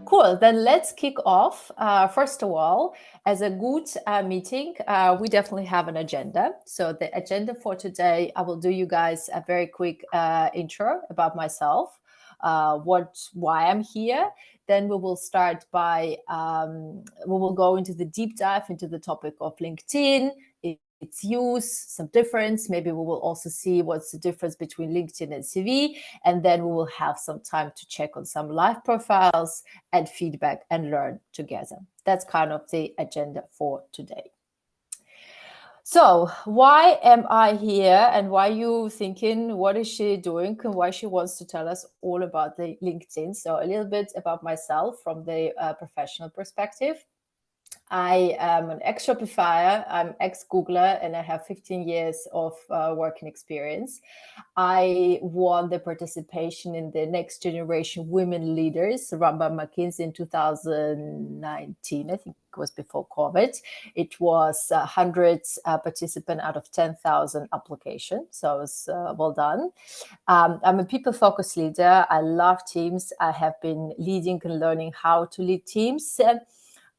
Cool. Then let's kick off. First of all, as a good meeting, we definitely have an agenda. So the agenda for today, I will do you guys a very quick intro about myself, why I'm here. Then we will start by, we will go into the deep dive into the topic of LinkedIn, its use, some difference. Maybe we will also see what's the difference between LinkedIn and CV. And then we will have some time to check on some live profiles and feedback and learn together. That's kind of the agenda for today. So why am I here, and why you thinking, what is she doing and why she wants to tell us all about the LinkedIn? So a little bit about myself from the professional perspective. I am an ex-Shopifyer, I'm ex-Googler, and I have 15 years of working experience. I won the participation in the Next Generation Women Leaders run by McKinsey in 2019. I think it was before COVID. It was 100 participants out of 10,000 applications. So it was well done. I'm a people-focused leader. I love teams. I have been leading and learning how to lead teams.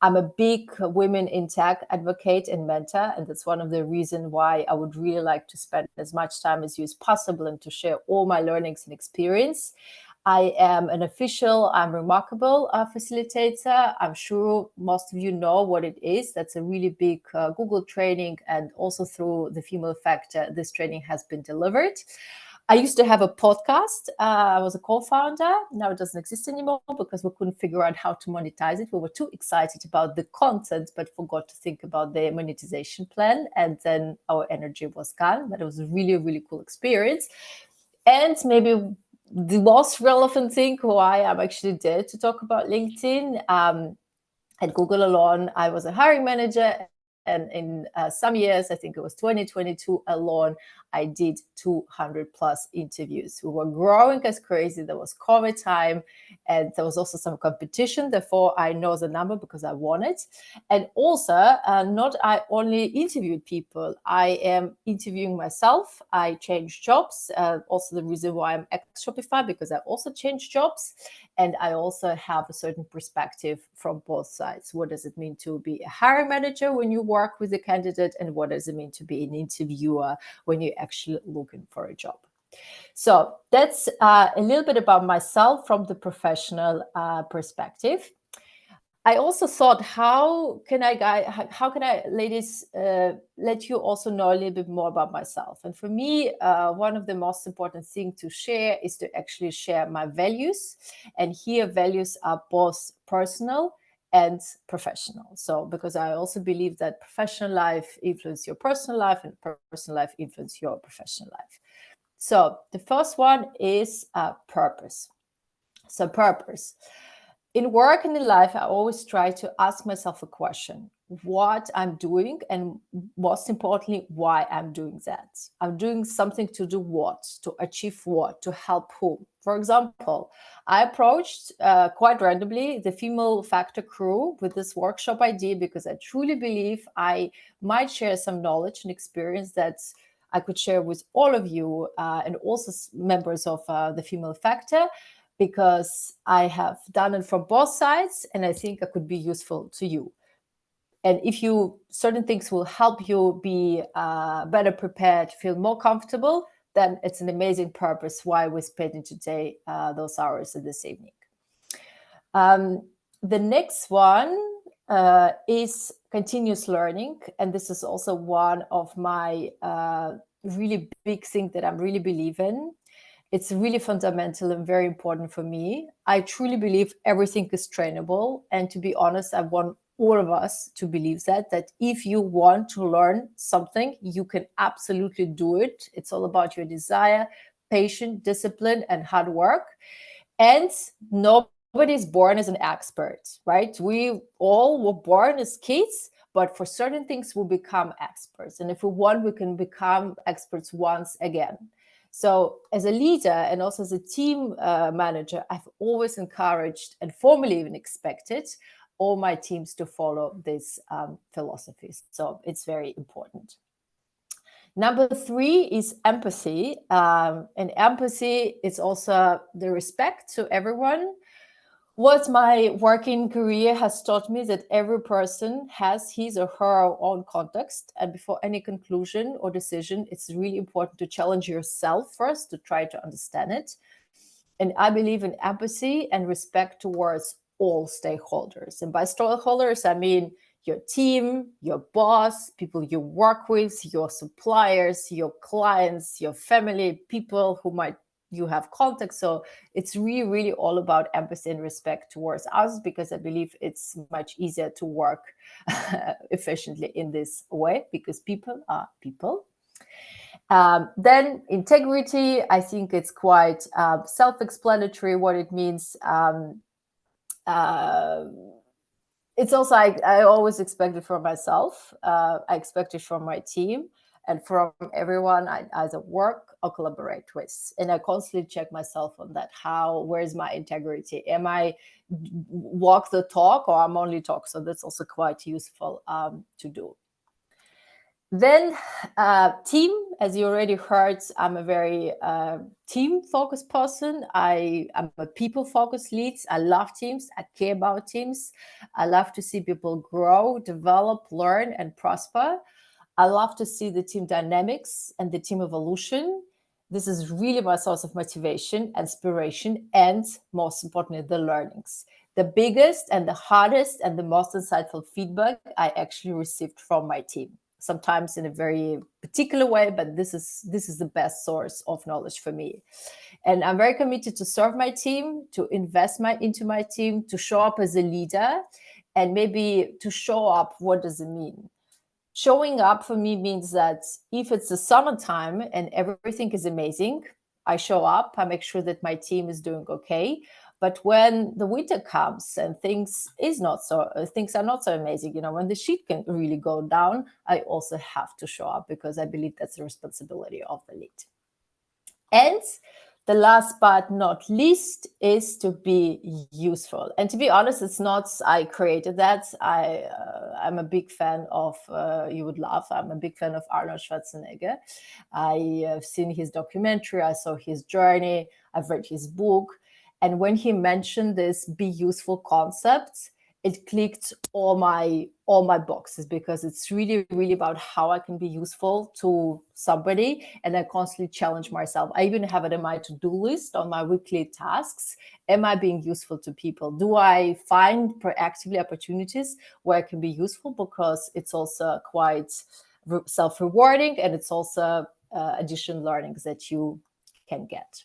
I'm a big women in tech advocate and mentor, and that's one of the reasons why I would really like to spend as much time as you as possible and to share all my learnings and experience. I am an official I'm Remarkable facilitator. I'm sure most of you know what it is. That's a really big Google training, and also through the Female Factor, this training has been delivered. I used to have a podcast. I was a co-founder. Now it doesn't exist anymore because we couldn't figure out how to monetize it. We were too excited about the content, but forgot to think about the monetization plan. And then our energy was gone. But it was a really, really cool experience. And maybe the most relevant thing why I'm actually there to talk about LinkedIn. At Google alone, I was a hiring manager. And in some years, I think it was 2022 alone, I did 200 plus interviews. We were growing as crazy. There was COVID time, and there was also some competition. Therefore, I know the number because I won it. And also, not I only interviewed people. I am interviewing myself. I changed jobs. Also, the reason why I'm ex-Shopify, because I also changed jobs. And I also have a certain perspective from both sides. What does it mean to be a hiring manager when you work with a candidate? And what does it mean to be an interviewer when you're actually looking for a job? So that's a little bit about myself from the professional perspective. I also thought, how can I, ladies, let you also know a little bit more about myself? And for me, one of the most important things to share is to actually share my values. And here, values are both personal and professional. So, because I also believe that professional life influences your personal life, and personal life influences your professional life. So, the first one is purpose. So, purpose. In work and in life, I always try to ask myself a question: what I'm doing, and most importantly, why I'm doing that. I'm doing something to do what? To achieve what? To help whom? For example, I approached quite randomly the Female Factor crew with this workshop idea because I truly believe I might share some knowledge and experience that I could share with all of you and also members of the Female Factor, because I have done it from both sides and I think I could be useful to you. And if certain things will help you be better prepared, feel more comfortable, then it's an amazing purpose why we're spending today those hours this evening. The next one is continuous learning. And this is also one of my really big things that I'm really believe in. It's really fundamental and very important for me. I truly believe everything is trainable. And to be honest, I want all of us to believe that if you want to learn something, you can absolutely do it. It's all about your desire, patience, discipline, and hard work. And nobody's born as an expert, right? We all were born as kids, but for certain things, we become experts. And if we want, we can become experts once again. So as a leader and also as a team manager, I've always encouraged and formally even expected all my teams to follow this philosophies. So it's very important. Number 3 is empathy. And empathy is also the respect to everyone. What my working career has taught me that every person has his or her own context. And before any conclusion or decision, it's really important to challenge yourself first to try to understand it. And I believe in empathy and respect towards all stakeholders. And by stakeholders, I mean your team, your boss, people you work with, your suppliers, your clients, your family, people who might you have contact. So it's really, really all about empathy and respect towards us, because I believe it's much easier to work efficiently in this way, because people are people. Then integrity, I think it's quite self-explanatory what it means. Uh, it's also, I always expect it from myself. I expect it from my team and from everyone I either work or collaborate with. And I constantly check myself on that. Where's my integrity? Am I walk the talk, or I'm only talk? So that's also quite useful to do. Then team, as you already heard, I'm a very team-focused person. I'm a people-focused lead. I love teams. I care about teams. I love to see people grow, develop, learn, and prosper. I love to see the team dynamics and the team evolution. This is really my source of motivation, inspiration, and most importantly, the learnings. The biggest and the hardest and the most insightful feedback I actually received from my team, sometimes in a very particular way, but this is the best source of knowledge for me. And I'm very committed to serve my team, to invest into my team, to show up as a leader, and maybe to show up. What does it mean? Showing up for me means that if it's the summertime and everything is amazing, I show up, I make sure that my team is doing okay. But when the winter comes and things are not so amazing, when the sheet can really go down, I also have to show up, because I believe that's the responsibility of the lead. And the last but not least is to be useful. And to be honest, it's not I created that. I'm a big fan of, you would laugh, I'm a big fan of Arnold Schwarzenegger. I have seen his documentary, I saw his journey, I've read his book. And when he mentioned this be useful concept, it clicked all my boxes, because it's really, really about how I can be useful to somebody. And I constantly challenge myself. I even have it in my to-do list on my weekly tasks. Am I being useful to people? Do I find proactively opportunities where I can be useful? Because it's also quite self-rewarding, and it's also additional learnings that you can get.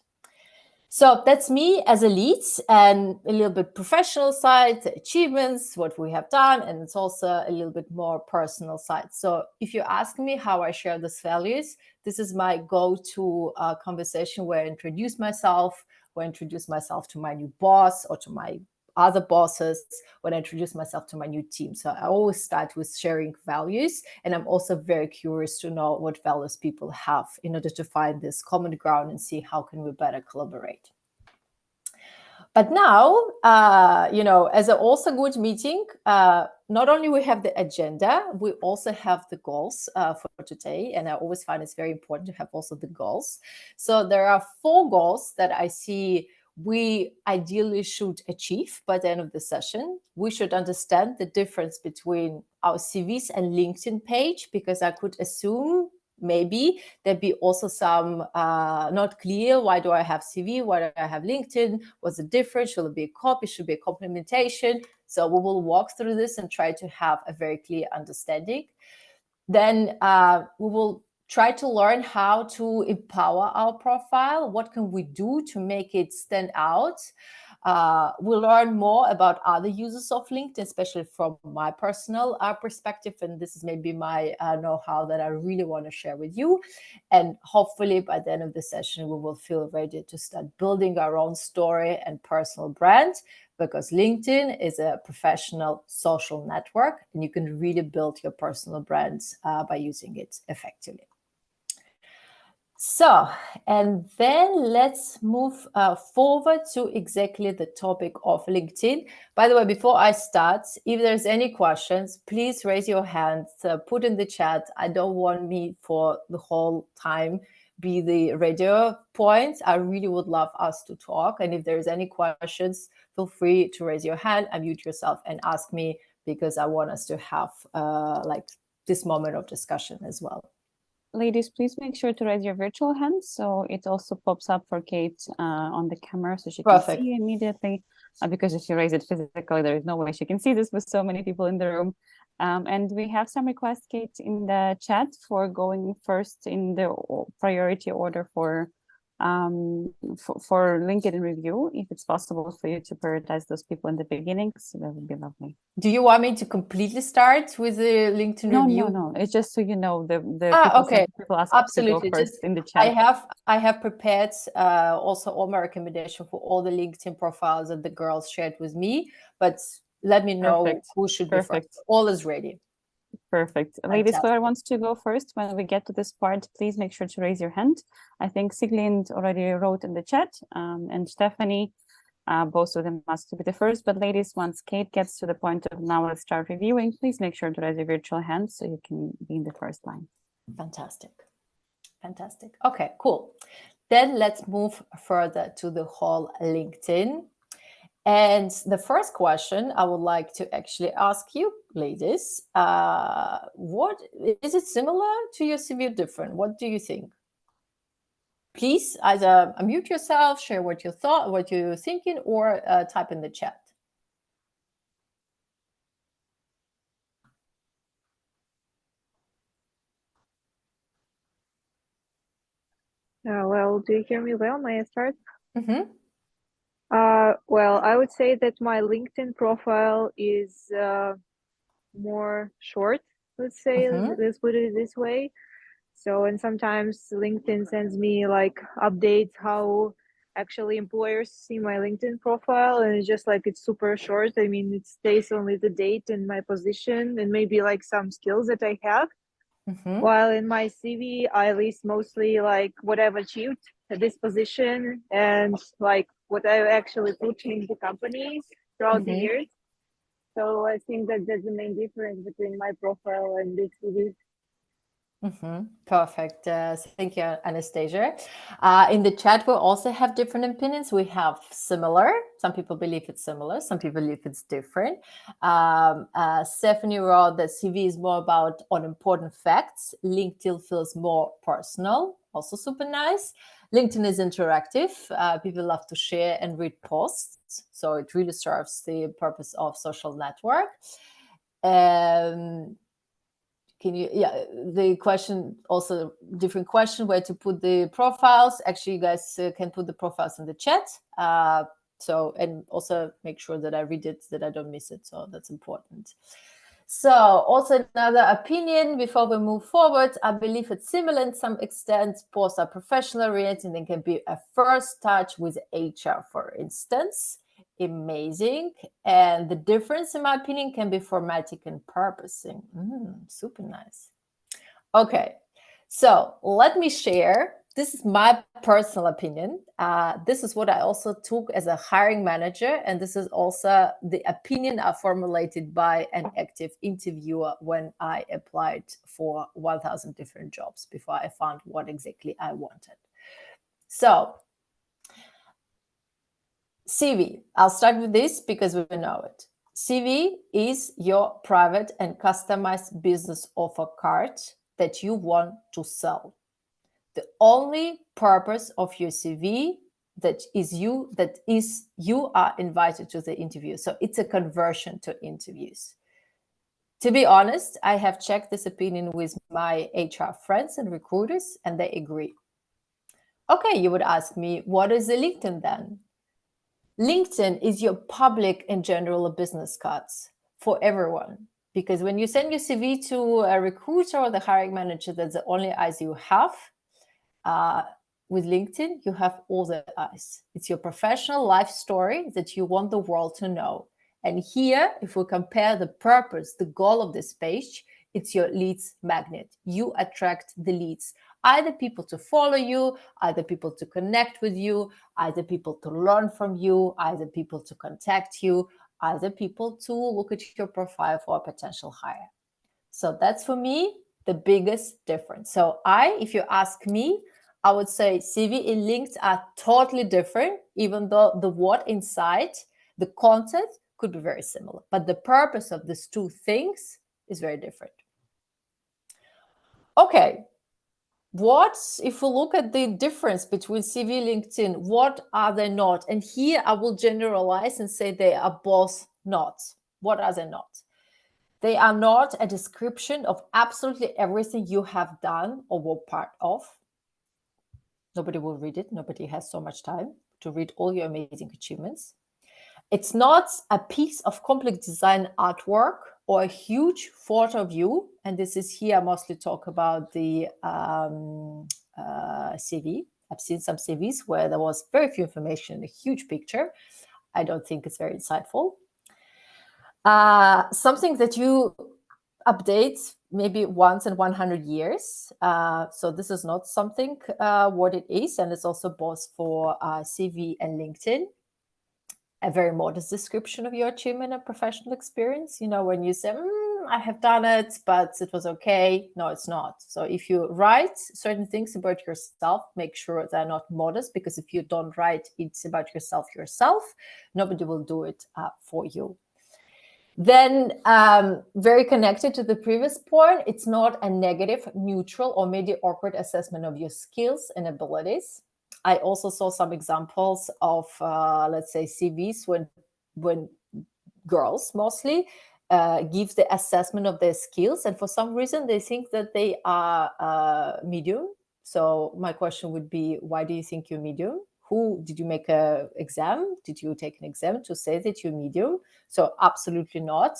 So that's me as a lead, and a little bit professional side, the achievements, what we have done, and it's also a little bit more personal side. So if you ask me how I share these values, this is my go-to conversation where I introduce myself, to my new boss or to my other bosses, when I introduce myself to my new team. So I always start with sharing values, and I'm also very curious to know what values people have in order to find this common ground and see how can we better collaborate. But now, as an also good meeting, not only we have the agenda, we also have the goals for today. And I always find it's very important to have also the goals. So there are 4 goals that I see we ideally should achieve by the end of the session. We should understand the difference between our CVs and LinkedIn page, because I could assume maybe there'd be also some not clear. Why do I have CV? Why do I have LinkedIn? What's the difference? Should it be a copy? Should it be a complementation? So we will walk through this and try to have a very clear understanding. Then we will try to learn how to empower our profile. What can we do to make it stand out? We'll learn more about other users of LinkedIn, especially from my personal perspective. And this is maybe my know-how that I really want to share with you. And hopefully by the end of the session, we will feel ready to start building our own story and personal brand, because LinkedIn is a professional social network, and you can really build your personal brands by using it effectively. So, and then let's move forward to exactly the topic of LinkedIn. By the way, before I start, if there's any questions, please raise your hand, put in the chat. I don't want me for the whole time be the radio point. I really would love us to talk. And if there's any questions, feel free to raise your hand, unmute yourself, and ask me, because I want us to have like this moment of discussion as well. Ladies, please make sure to raise your virtual hand so it also pops up for Kate on the camera so she can see immediately. Because if you raise it physically, there is no way she can see this with so many people in the room. And we have some requests, Kate, in the chat for going first in the priority order for LinkedIn review, if it's possible for you to prioritize those people in the beginning. So that would be lovely. Do you want me to completely start with the LinkedIn review? No. It's just so you know the okay. people ask Absolutely. to go first in the chat. I have prepared also all my recommendation for all the LinkedIn profiles that the girls shared with me, but let me know who should be first. All is ready. Perfect. Ladies, whoever wants to go first when we get to this part, please make sure to raise your hand. I think Siglind already wrote in the chat, and Stephanie, both of them must be the first. But ladies, once Kate gets to the point of now let's start reviewing, please make sure to raise your virtual hand so you can be in the first line. Fantastic. Okay, cool. Then let's move further to the whole LinkedIn. And the first question I would like to actually ask you, ladies, what is it similar to your CV or different? What do you think? Please either unmute yourself, share what you thought, what you're thinking, or type in the chat. Well, do you hear me well? May I start? Mm-hmm. Well, I would say that my LinkedIn profile is more short, let's say, let's put it this way. So, and sometimes LinkedIn sends me like updates how actually employers see my LinkedIn profile, and it's just like it's super short. I mean, it stays only the date and my position and maybe like some skills that I have. While in my CV, I list mostly like what I've achieved at this position and like what I actually put in the company throughout the years. So I think that that's the main difference between my profile and this CV. Perfect. Thank you, Anastasia. In the chat, we also have different opinions. We have similar. Some people believe it's similar. Some people believe it's different. Stephanie wrote that CV is more about on important facts. LinkedIn feels more personal. Also super nice. LinkedIn is interactive. People love to share and read posts. So it really serves the purpose of social network. Can you, the question, also different question, where to put the profiles. Actually, you guys can put the profiles in the chat. So, and also make sure that I read it, that I don't miss it. So that's important. So also another opinion before we move forward, I believe it's similar in some extent. Posts are professional oriented and can be a first touch with HR, for instance. Amazing. And the difference, in my opinion, can be formatting and purposing. Super nice. Okay, so let me share. This is my personal opinion. This is what I also took as a hiring manager, and this is also the opinion I formulated by an active interviewer when I applied for 1,000 different jobs before I found what exactly I wanted. So CV, I'll start with this because we know it. CV is your private and customized business offer card that you want to sell. The only purpose of your CV that is you are invited to the interview. So it's a conversion to interviews. To be honest, I have checked this opinion with my HR friends and recruiters, and they agree. Okay, you would ask me, what is a LinkedIn then? LinkedIn is your public and general business cards for everyone. Because when you send your CV to a recruiter or the hiring manager, that's the only eyes you have. With LinkedIn, you have all the eyes. It's your professional life story that you want the world to know. And here, if we compare the purpose, the goal of this page, it's your leads magnet. You attract the leads, either people to follow you, either people to connect with you, either people to learn from you, either people to contact you, either people to look at your profile for a potential hire. So that's for me the biggest difference. So if you ask me, I would say CV and LinkedIn are totally different, even though the what inside, the content could be very similar. But the purpose of these two things is very different. Okay. What if we look at the difference between CV and LinkedIn? What are they not? And here I will generalize and say they are both not. What are they not? They are not a description of absolutely everything you have done or were part of. Nobody will read it. Nobody has so much time to read all your amazing achievements. It's not a piece of complex design artwork or a huge photo view. And this is here I mostly talk about the CV. I've seen some CVs where there was very few information, a huge picture. I don't think it's very insightful. Something that you update maybe once in 100 years. So this is not something what it is. And it's also both for CV and LinkedIn. A very modest description of your achievement and professional experience. You know, when you say, I have done it, but it was okay. No, it's not. So if you write certain things about yourself, make sure they're not modest, because if you don't write it's about yourself, nobody will do it for you. Then very connected to the previous point, it's not a negative, neutral, or maybe awkward assessment of your skills and abilities. I also saw some examples of, let's say, CVs when girls mostly give the assessment of their skills. And for some reason, they think that they are medium. So my question would be, why do you think you're medium? Did you make an exam? Did you take an exam to say that you're medium? So absolutely not.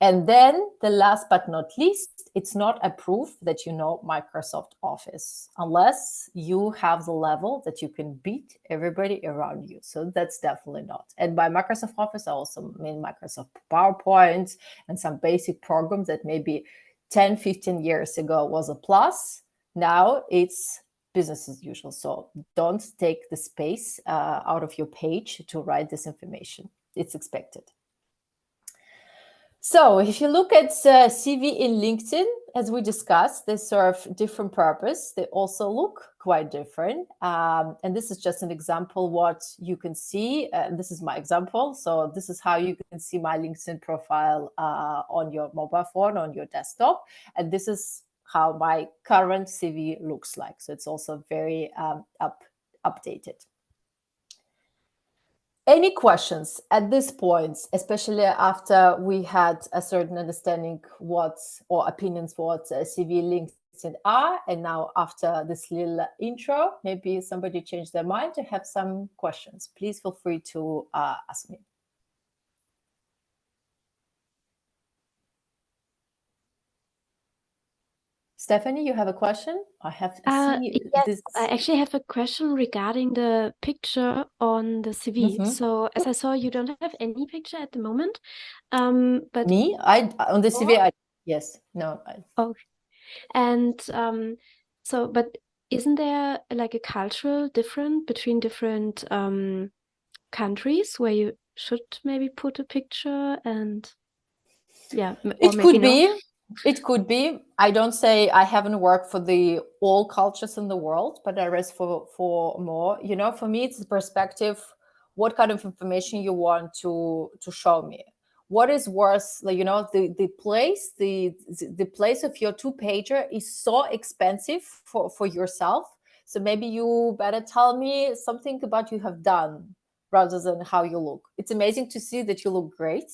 And then the last but not least, it's not a proof that you know Microsoft Office, unless you have the level that you can beat everybody around you. So that's definitely not. And by Microsoft Office, I also mean Microsoft PowerPoint and some basic programs that maybe 10, 15 years ago was a plus. Now it's business as usual. So don't take the space out of your page to write this information. It's expected. So if you look at CV in LinkedIn, as we discussed, they serve different purpose. They also look quite different. And this is just an example what you can see. This is my example. So this is how you can see my LinkedIn profile on your mobile phone, on your desktop. And this is how my current CV looks like. So it's also very updated. Any questions at this point, especially after we had a certain understanding or opinions what CV LinkedIn are, and now after this little intro, maybe somebody changed their mind to have some questions. Please feel free to ask me. Stephanie, you have a question? Yes, I actually have a question regarding the picture on the CV. So as I saw, you don't have any picture at the moment. But me, on the CV, yes, no. Oh, and so, but isn't there like a cultural difference between different countries where you should maybe put a picture and it could be. It could be. I don't say I haven't worked for all cultures in the world, but I rest for more. You know, for me, it's the perspective. What kind of information you want to show me? What is worth? Like, you know, the place of your 2-pager is so expensive for yourself. So maybe you better tell me something about you have done rather than how you look. It's amazing to see that you look great.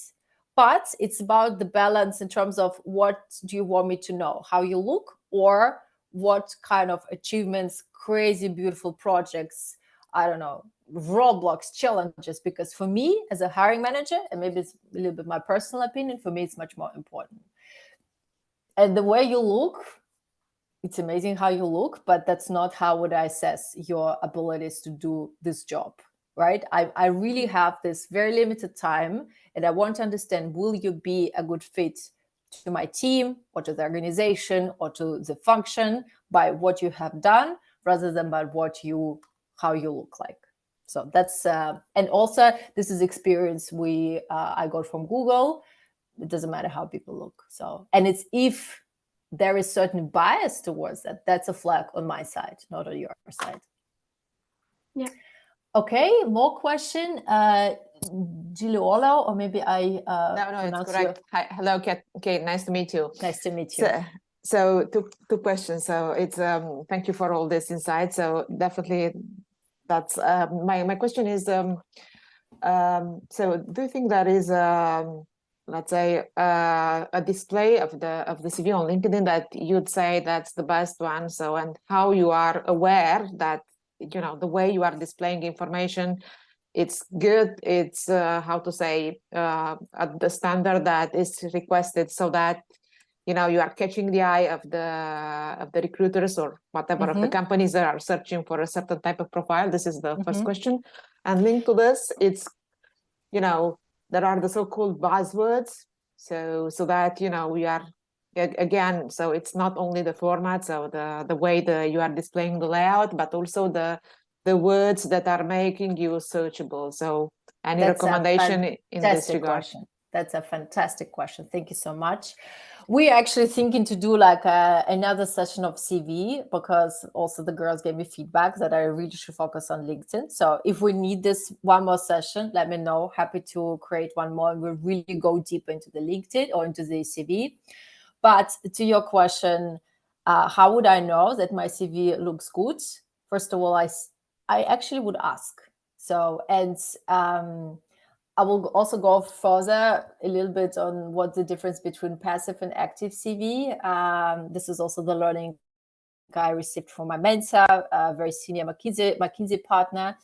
But it's about the balance in terms of what do you want me to know, how you look, or what kind of achievements, crazy, beautiful projects, I don't know, roadblocks, challenges. Because for me, as a hiring manager, and maybe it's a little bit my personal opinion, for me, it's much more important. And the way you look, it's amazing how you look, but that's not how would I assess your abilities to do this job. Right? I really have this very limited time, and I want to understand, will you be a good fit to my team or to the organization or to the function by what you have done rather than by how you look like. So that's, and also this is experience I got from Google. It doesn't matter how people look. So, and it's if there is certain bias towards that, that's a flag on my side, not on your side. Yeah. Okay, more question. Giuliola, or maybe I no, it's correct. Hi, hello, Kate. Nice to meet you. Nice to meet you. So two questions. So it's thank you for all this insight. So definitely, that's my question is. So do you think that is let's say a display of the CV on LinkedIn that you'd say that's the best one? So, and how you are aware that, you know, the way you are displaying information, it's good, it's how to say at the standard that is requested, so that, you know, you are catching the eye of the recruiters or whatever of the companies that are searching for a certain type of profile. This is the first question. And linked to this, it's, you know, there are the so-called buzzwords, so that, you know, we are again, so it's not only the format, so the way you are displaying the layout, but also the words that are making you searchable. So any recommendation in this regard? That's a fantastic question. Thank you so much. We're actually thinking to do like another session of CV, because also the girls gave me feedback that I really should focus on LinkedIn. So if we need this one more session, let me know. Happy to create one more, and we'll really go deep into the LinkedIn or into the CV. But to your question, how would I know that my CV looks good? First of all, I actually would ask. So, and I will also go further a little bit on what the difference between passive and active CV. This is also the learning I received from my mentor, a very senior McKinsey partner.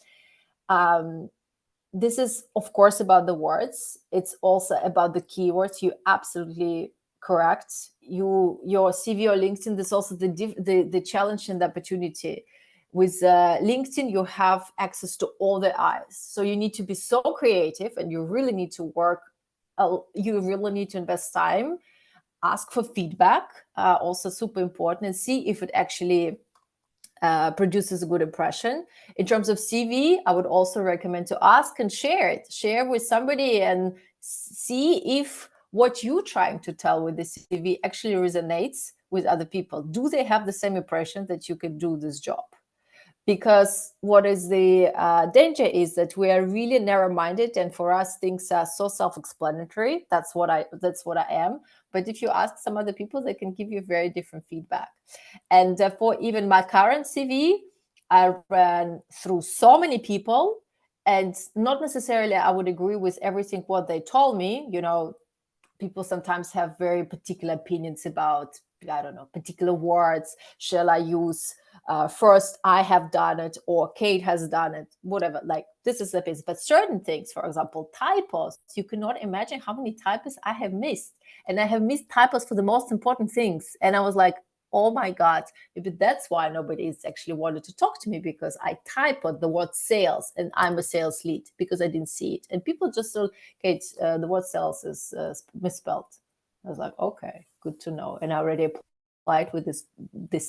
This is, of course, about the words. It's also about the keywords. You're absolutely correct. Your CV or LinkedIn, there's also the challenge and the opportunity. With LinkedIn, you have access to all the eyes. So you need to be so creative, and you really need to work. You really need to invest time, ask for feedback, also super important, and see if it actually produces a good impression. In terms of CV, I would also recommend to ask and share it. Share with somebody and see if what you're trying to tell with the CV actually resonates with other people. Do they have the same impression that you can do this job? Because what is the danger is that we are really narrow-minded, and for us things are so self-explanatory. That's what I am. But if you ask some other people, they can give you very different feedback. And for even my current CV, I ran through so many people, and not necessarily I would agree with everything what they told me. You know, people sometimes have very particular opinions about, I don't know, particular words. Shall I use first I have done it, or Kate has done it, whatever. Like, this is the base. But certain things, for example, typos, you cannot imagine how many typos I have missed. And I have missed typos for the most important things. And I was like, oh my God, maybe that's why nobody's actually wanted to talk to me, because I typed the word sales and I'm a sales lead because I didn't see it. And people just thought, Kate, the word sales is misspelled. I was like, okay, good to know. And I already applied with this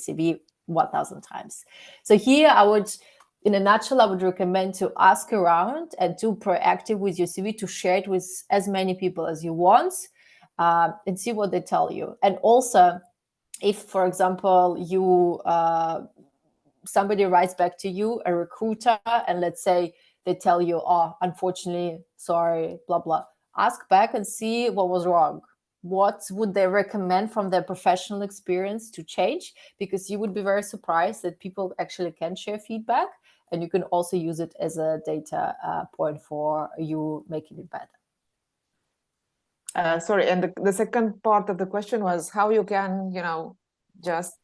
CV 1,000 times. So here I would, in a nutshell, I would recommend to ask around and do proactive with your CV, to share it with as many people as you want, and see what they tell you. And also, if, for example, you somebody writes back to you, a recruiter, and let's say they tell you, oh, unfortunately, sorry, blah, blah, ask back and see what was wrong. What would they recommend from their professional experience to change? Because you would be very surprised that people actually can share feedback, and you can also use it as a data point for you making it better. Sorry, and the second part of the question was how you can, you know, just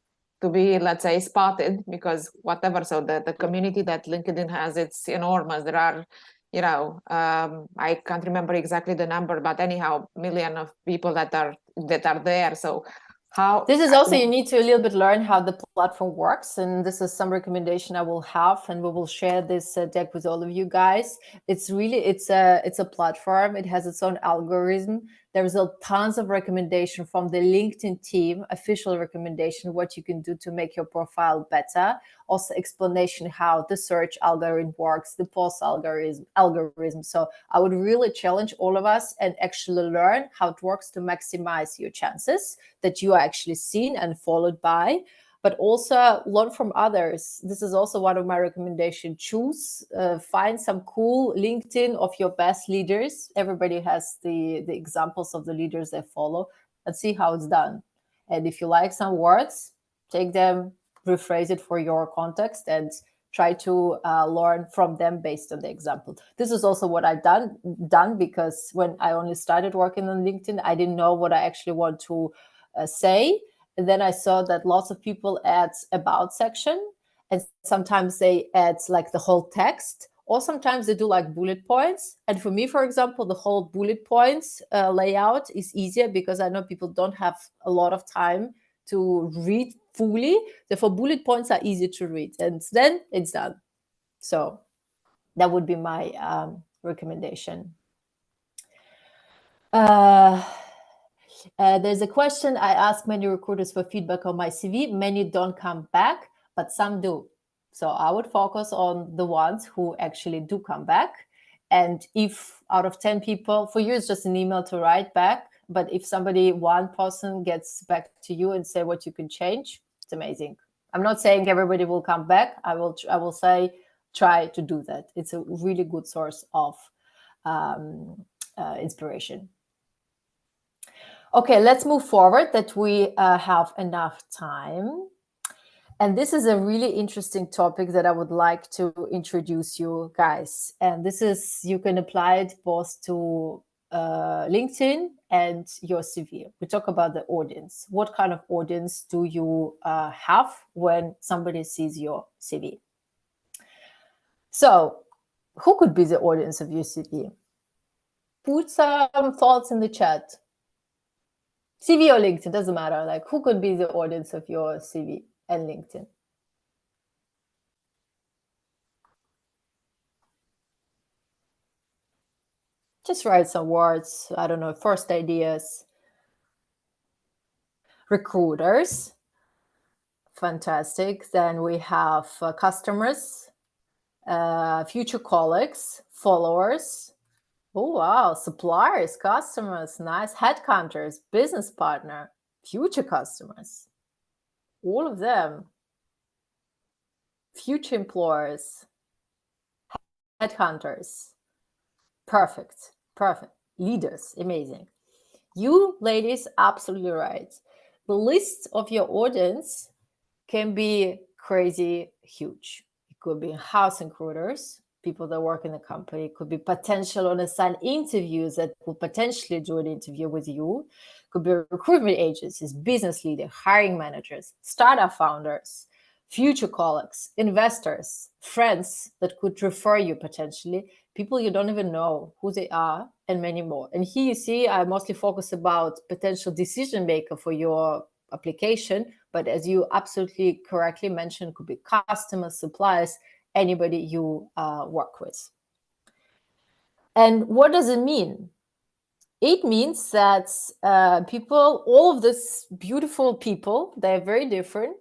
to be, let's say, spotted, because whatever, so the community that LinkedIn has, it's enormous. There are, you know, I can't remember exactly the number, but anyhow, million of people that are there. So how this is also, you need to a little bit learn how the platform works, and this is some recommendation I will have, and we will share this deck with all of you guys. It's really, it's a platform. It has its own algorithm There's a tons of recommendation from the LinkedIn team, official recommendation, what you can do to make your profile better. Also explanation how the search algorithm works, the post algorithm. So I would really challenge all of us and actually learn how it works to maximize your chances that you are actually seen and followed by, but also learn from others. This is also one of my recommendations. Find some cool LinkedIn of your best leaders. Everybody has the examples of the leaders they follow, and see how it's done. And if you like some words, take them, rephrase it for your context, and try to learn from them based on the example. This is also what I've done because when I only started working on LinkedIn, I didn't know what I actually want to say. And then I saw that lots of people add about section, and sometimes they add like the whole text, or sometimes they do like bullet points. And for me, for example, the whole bullet points layout is easier because I know people don't have a lot of time to read fully. Therefore, bullet points are easy to read, and then it's done. So that would be my recommendation. There's a question. I ask many recruiters for feedback on my CV. Many don't come back, but some do. So I would focus on the ones who actually do come back. And if out of 10 people, for you, it's just an email to write back. But if one person gets back to you and say what you can change, it's amazing. I'm not saying everybody will come back. I will say, try to do that. It's a really good source of inspiration. Okay, let's move forward that we have enough time. And this is a really interesting topic that I would like to introduce you guys. And this is, you can apply it both to LinkedIn and your CV. We talk about the audience. What kind of audience do you have when somebody sees your CV? So who could be the audience of your CV? Put some thoughts in the chat. CV or LinkedIn, doesn't matter. Like, who could be the audience of your CV and LinkedIn? Just write some words. I don't know, first ideas. Recruiters. Fantastic. Then we have customers, future colleagues, followers. Oh, wow. Suppliers, customers, nice. Headhunters, business partner, future customers. All of them. Future employers, headhunters. Perfect. Leaders, amazing. You ladies, absolutely right. The list of your audience can be crazy huge. It could be house recruiters, people that work in the company. It could be potential unassigned interviews that will potentially do an interview with you. It could be recruitment agencies, business leaders, hiring managers, startup founders, future colleagues, investors, friends that could refer you potentially, people you don't even know who they are, and many more. And here you see, I mostly focus about potential decision maker for your application, but as you absolutely correctly mentioned, could be customers, suppliers, anybody you work with. And what does it mean? It means that people, all of these beautiful people, they're very different.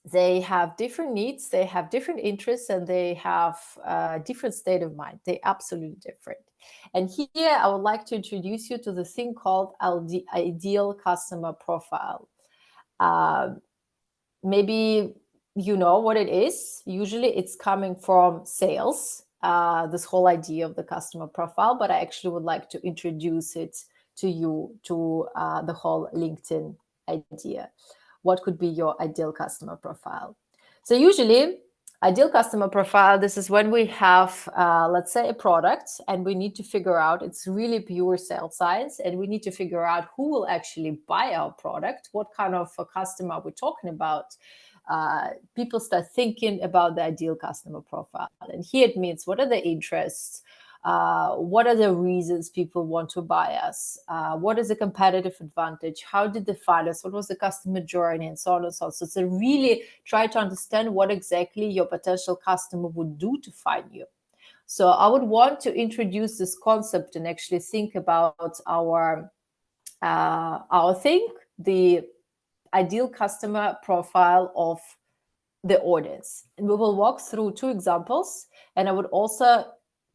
They have different needs, they have different interests, and they have a different state of mind. They're absolutely different. And here I would like to introduce you to the thing called ideal customer profile. Maybe you know what it is. Usually it's coming from sales, this whole idea of the customer profile, but I actually would like to introduce it to you, to the whole LinkedIn idea. What could be your ideal customer profile? So usually, ideal customer profile, this is when we have, let's say, a product, and we need to figure out, it's really pure sales science, and we need to figure out who will actually buy our product, what kind of a customer we're talking about. People start thinking about the ideal customer profile. And here it means, what are the interests? What are the reasons people want to buy us? What is the competitive advantage? How did they find us? What was the customer journey? And so on and so on. So it's really try to understand what exactly your potential customer would do to find you. So I would want to introduce this concept and actually think about our our thing, the ideal customer profile of the audience. And we will walk through 2 examples. And I would also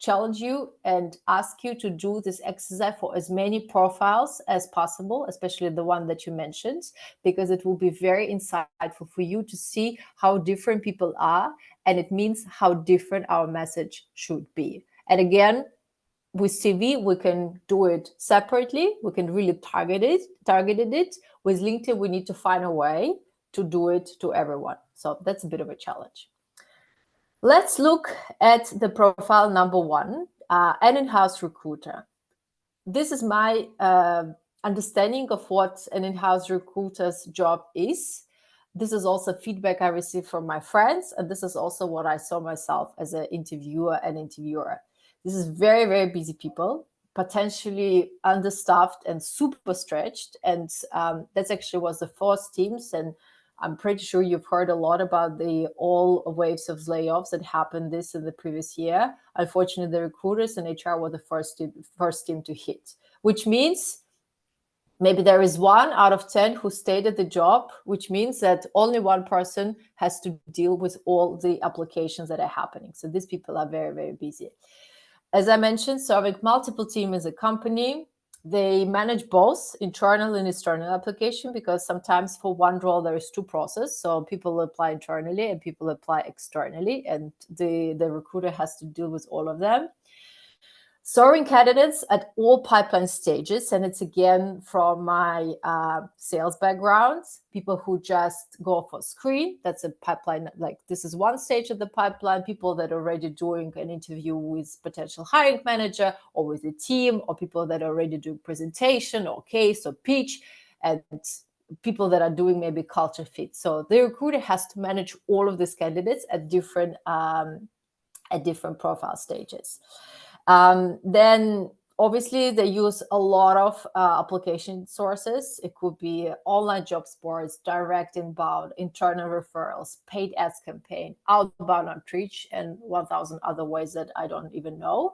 challenge you and ask you to do this exercise for as many profiles as possible, especially the one that you mentioned, because it will be very insightful for you to see how different people are. And it means how different our message should be. And again, with CV, we can do it separately. We can really target it. With LinkedIn, we need to find a way to do it to everyone. So that's a bit of a challenge. Let's look at the profile number 1, an in-house recruiter. This is my understanding of what an in-house recruiter's job is. This is also feedback I received from my friends, and this is also what I saw myself as an interviewer and interviewer. This is very, very busy people, potentially understaffed and super stretched. And that's actually was the 4 teams. And I'm pretty sure you've heard a lot about the all waves of layoffs that happened this in the previous year. Unfortunately, the recruiters and HR were the first team to hit, which means maybe there is 1 out of 10 who stayed at the job, which means that only 1 person has to deal with all the applications that are happening. So these people are very, very busy. As I mentioned, serving multiple teams as a company, they manage both internal and external application, because sometimes for one role there is 2 processes. So people apply internally and people apply externally, and the recruiter has to deal with all of them. Serving candidates at all pipeline stages, and it's again from my sales background, people who just go for screen, that's a pipeline, like this is 1 stage of the pipeline, people that are already doing an interview with potential hiring manager or with a team, or people that are already doing presentation or case or pitch, and people that are doing maybe culture fit. So the recruiter has to manage all of these candidates at different profile stages. Then obviously they use a lot of application sources. It could be online job boards, direct inbound, internal referrals, paid ads campaign, outbound outreach, and 1,000 other ways that I don't even know.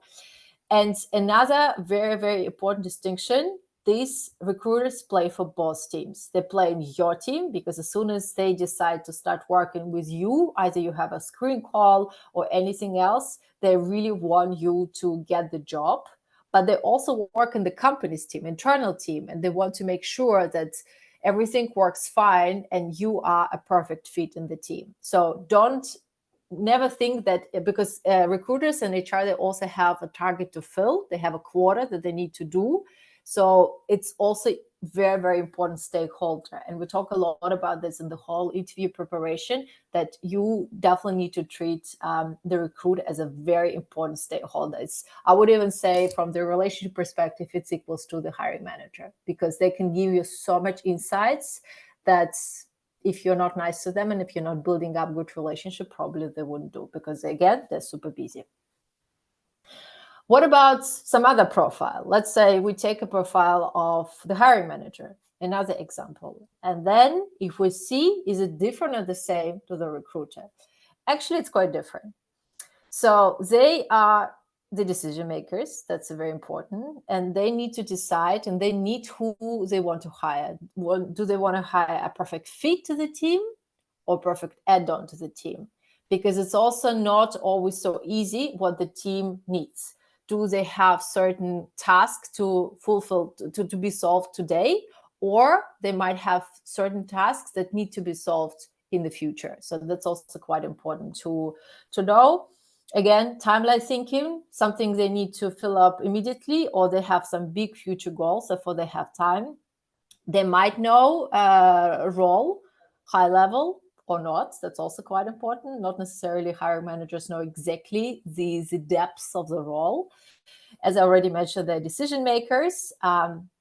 And another very, very important distinction, these recruiters play for both teams. They play in your team, because as soon as they decide to start working with you, either you have a screen call or anything else, they really want you to get the job. But they also work in the company's team, internal team, and they want to make sure that everything works fine and you are a perfect fit in the team. So never think that, because recruiters and HR, they also have a target to fill. They have a quota that they need to do. So it's also very, very important stakeholder. And we talk a lot about this in the whole interview preparation, that you definitely need to treat the recruiter as a very important stakeholder. I would even say from the relationship perspective, it's equals to the hiring manager, because they can give you so much insights that if you're not nice to them and if you're not building up good relationship, probably they wouldn't do, because again, they're super busy. What about some other profile? Let's say we take a profile of the hiring manager, another example. And then if we see, is it different or the same to the recruiter? Actually, it's quite different. So they are the decision makers. That's very important. And they need to decide, and they need who they want to hire. Do they want to hire a perfect fit to the team or perfect add-on to the team? Because it's also not always so easy what the team needs. Do they have certain tasks to fulfill, to be solved today? Or they might have certain tasks that need to be solved in the future. So that's also quite important to know. Again, timeline thinking, something they need to fill up immediately, or they have some big future goals, therefore they have time. They might know a role, high level or not. That's also quite important. Not necessarily hiring managers know exactly the depths of the role. As I already mentioned, they're decision makers.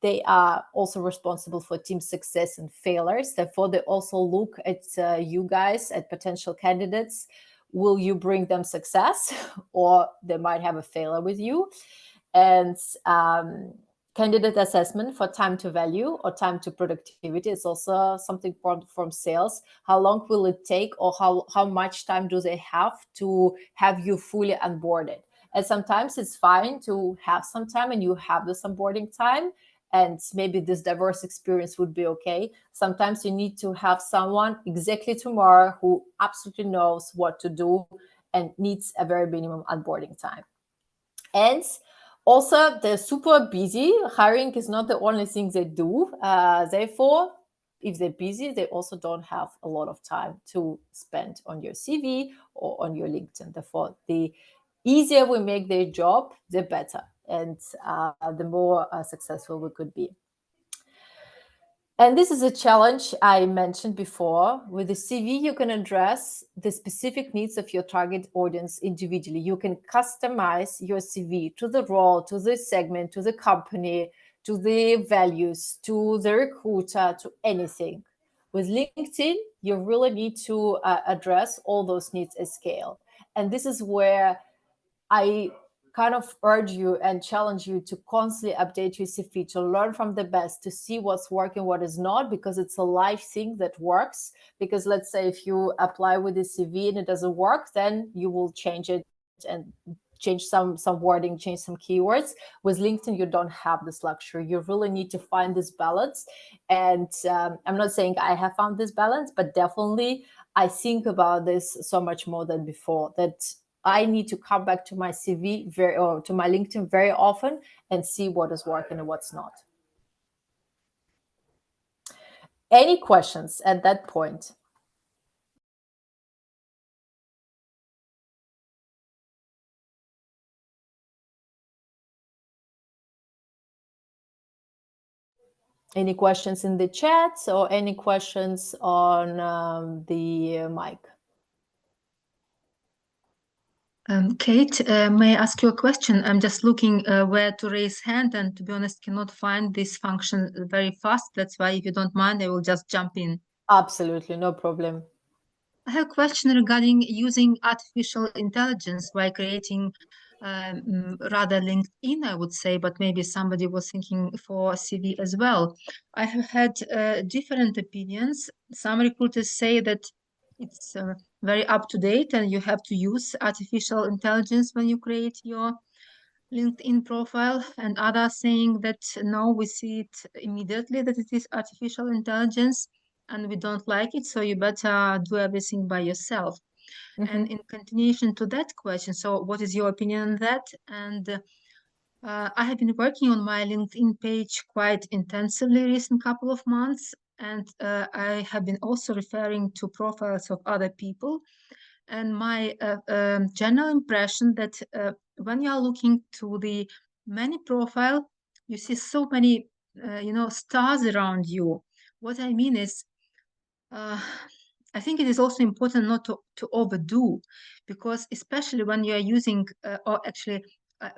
They are also responsible for team success and failures. Therefore, they also look at you guys, at potential candidates. Will you bring them success, or they might have a failure with you? And candidate assessment for time to value or time to productivity is also something from sales. How long will it take, or how much time do they have to have you fully onboarded? And sometimes it's fine to have some time and you have this onboarding time. and maybe this diverse experience would be okay. Sometimes you need to have someone exactly tomorrow who absolutely knows what to do and needs a very minimum onboarding time. And also, they're super busy. Hiring is not the only thing they do. Therefore, if they're busy, they also don't have a lot of time to spend on your CV or on your LinkedIn. Therefore, the easier we make their job, the better, and the more successful we could be. And this is a challenge I mentioned before. With the CV, you can address the specific needs of your target audience individually. You can customize your CV to the role, to the segment, to the company, to the values, to the recruiter, to anything. With LinkedIn, you really need to address all those needs at scale. And this is where I kind of urge you and challenge you to constantly update your CV, to learn from the best, to see what's working, what is not, because it's a live thing that works. Because let's say if you apply with the CV and it doesn't work, then you will change it and change some wording, change some keywords. With LinkedIn, you don't have this luxury. You really need to find this balance. And I'm not saying I have found this balance, but definitely I think about this so much more than before, that I need to come back to my CV or to my LinkedIn very often and see what is working and what's not. Any questions at that point? Any questions in the chat or any questions on the mic? Kate, may I ask you a question? I'm just looking where to raise hand, and to be honest, cannot find this function very fast. That's why, if you don't mind, I will just jump in. Absolutely, no problem. I have a question regarding using artificial intelligence while creating rather LinkedIn, I would say, but maybe somebody was thinking for CV as well. I have had different opinions. Some recruiters say that it's very up to date and you have to use artificial intelligence when you create your LinkedIn profile, and others saying that no, we see it immediately that it is artificial intelligence and we don't like it, so you better do everything by yourself. And in continuation to that question, so what is your opinion on that? And I have been working on my LinkedIn page quite intensively recent couple of months, and I have been also referring to profiles of other people. And my general impression that when you are looking to the many profile, you see so many, stars around you. What I mean is, I think it is also important not to overdo, because especially when you are using,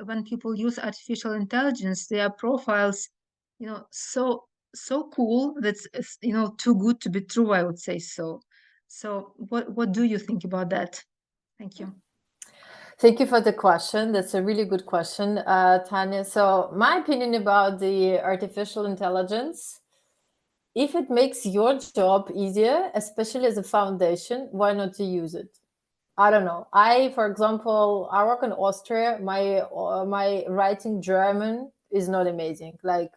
when people use artificial intelligence, their profiles, so cool that's too good to be true, I would say so. So what do you think about that? Thank you. Thank you for the question. That's a really good question, Tanya. So my opinion about the artificial intelligence, if it makes your job easier, especially as a foundation, why not to use it? I don't know. For example, I work in Austria. My writing German is not amazing. Like,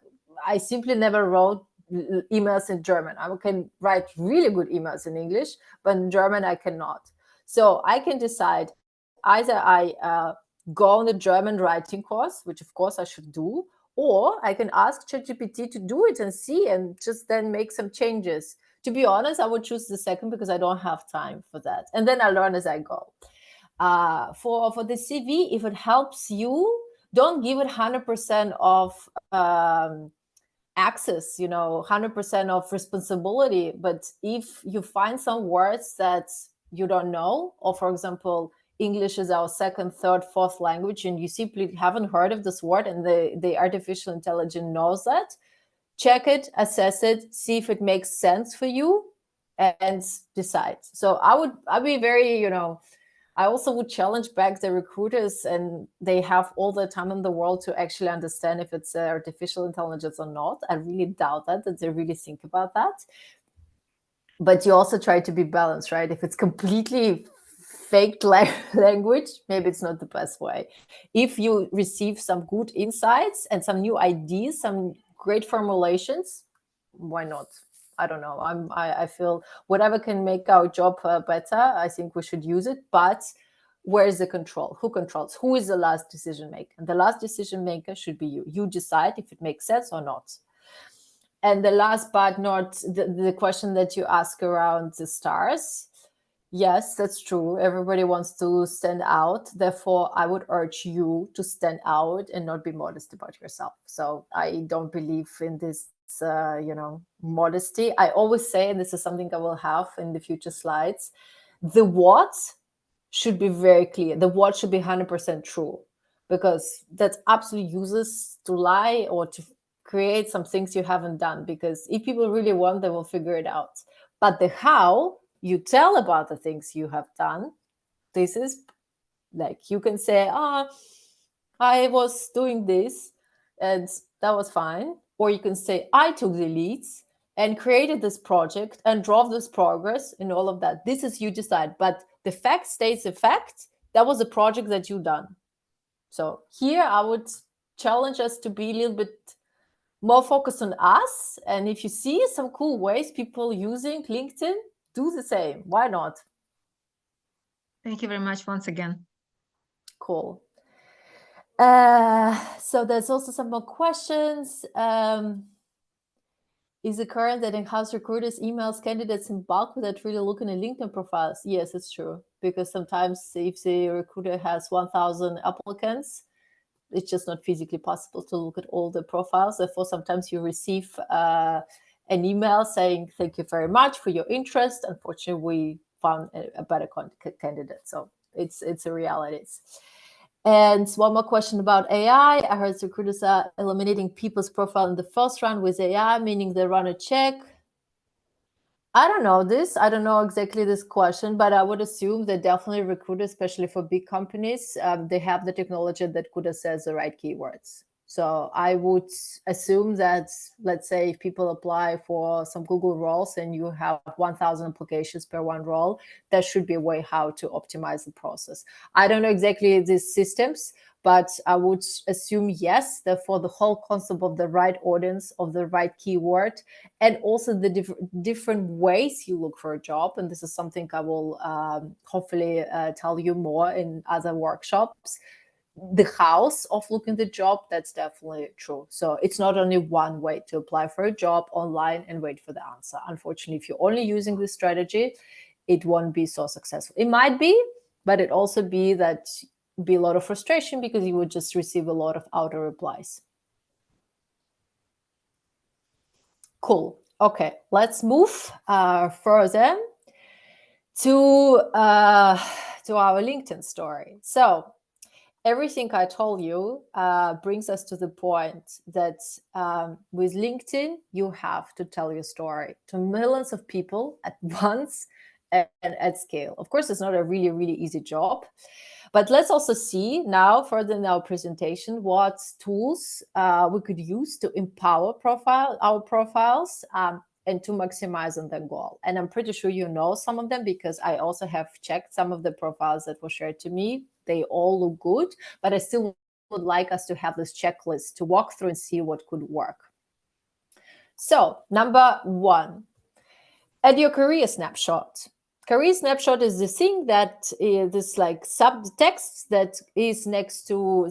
I simply never wrote emails in German. I can write really good emails in English, but in German I cannot. So I can decide either I go on the German writing course, which of course I should do, or I can ask ChatGPT to do it and see, and just then make some changes. To be honest, I would choose the second because I don't have time for that. And then I learn as I go. For the CV, if it helps you, don't give it 100% of access, 100% of responsibility. But if you find some words that you don't know, or for example, English is our second, third, fourth language, and you simply haven't heard of this word, and the artificial intelligence knows that, check it, assess it, see if it makes sense for you, and decide. So I'd be very, I also would challenge back the recruiters, and they have all the time in the world to actually understand if it's artificial intelligence or not. I really doubt that they really think about that. But you also try to be balanced, right? If it's completely faked language, maybe it's not the best way. If you receive some good insights and some new ideas, some great formulations, why not? I don't know. I feel whatever can make our job better, I think we should use it. But where is the control? Who controls? Who is the last decision maker? And the last decision maker should be you. You decide if it makes sense or not. And the last but not the question that you ask around the stars. Yes, that's true. Everybody wants to stand out. Therefore, I would urge you to stand out and not be modest about yourself. So I don't believe in this, modesty. I always say, and this is something I will have in the future slides, the what should be very clear. The what should be 100% true, because that's absolutely useless to lie or to create some things you haven't done, because if people really want, they will figure it out. But the how you tell about the things you have done, this is like, you can say, I was doing this and that was fine. Or you can say, I took the leads and created this project and drove this progress and all of that. This is you decide. But the fact stays the fact. That was a project that you done. So here I would challenge us to be a little bit more focused on us. And if you see some cool ways people using LinkedIn, do the same. Why not? Thank you very much once again. Cool. So there's also some more questions. Is it current that in-house recruiters emails candidates in bulk without really looking at LinkedIn profiles? Yes, it's true. Because sometimes if the recruiter has 1,000 applicants, it's just not physically possible to look at all the profiles. Therefore, sometimes you receive an email saying, thank you very much for your interest. Unfortunately, we found a better candidate. So it's a reality. And one more question about AI. I heard recruiters are eliminating people's profile in the first round with AI, meaning they run a check. I don't know this. I don't know exactly this question, but I would assume that definitely recruiters, especially for big companies, they have the technology that could assess the right keywords. So I would assume that, let's say, if people apply for some Google roles and you have 1,000 applications per one role, there should be a way how to optimize the process. I don't know exactly these systems, but I would assume yes. Therefore, the whole concept of the right audience, of the right keyword, and also the different ways you look for a job. And this is something I will hopefully tell you more in other workshops. The hows of looking the job, that's definitely true. So it's not only one way to apply for a job online and wait for the answer. Unfortunately, if you're only using this strategy, it won't be so successful. It might be, but it also be a lot of frustration because you would just receive a lot of auto replies. Cool. Okay, let's move further to our LinkedIn story. So everything I told you brings us to the point that with LinkedIn, you have to tell your story to millions of people at once and at scale. Of course, it's not a really, really easy job. But let's also see now, further in our presentation, what tools we could use to empower our profiles and to maximize on the goal. And I'm pretty sure you know some of them because I also have checked some of the profiles that were shared to me. They all look good, but I still would like us to have this checklist to walk through and see what could work. So number one, add your career snapshot. Career snapshot is the thing that is this like subtext that is next to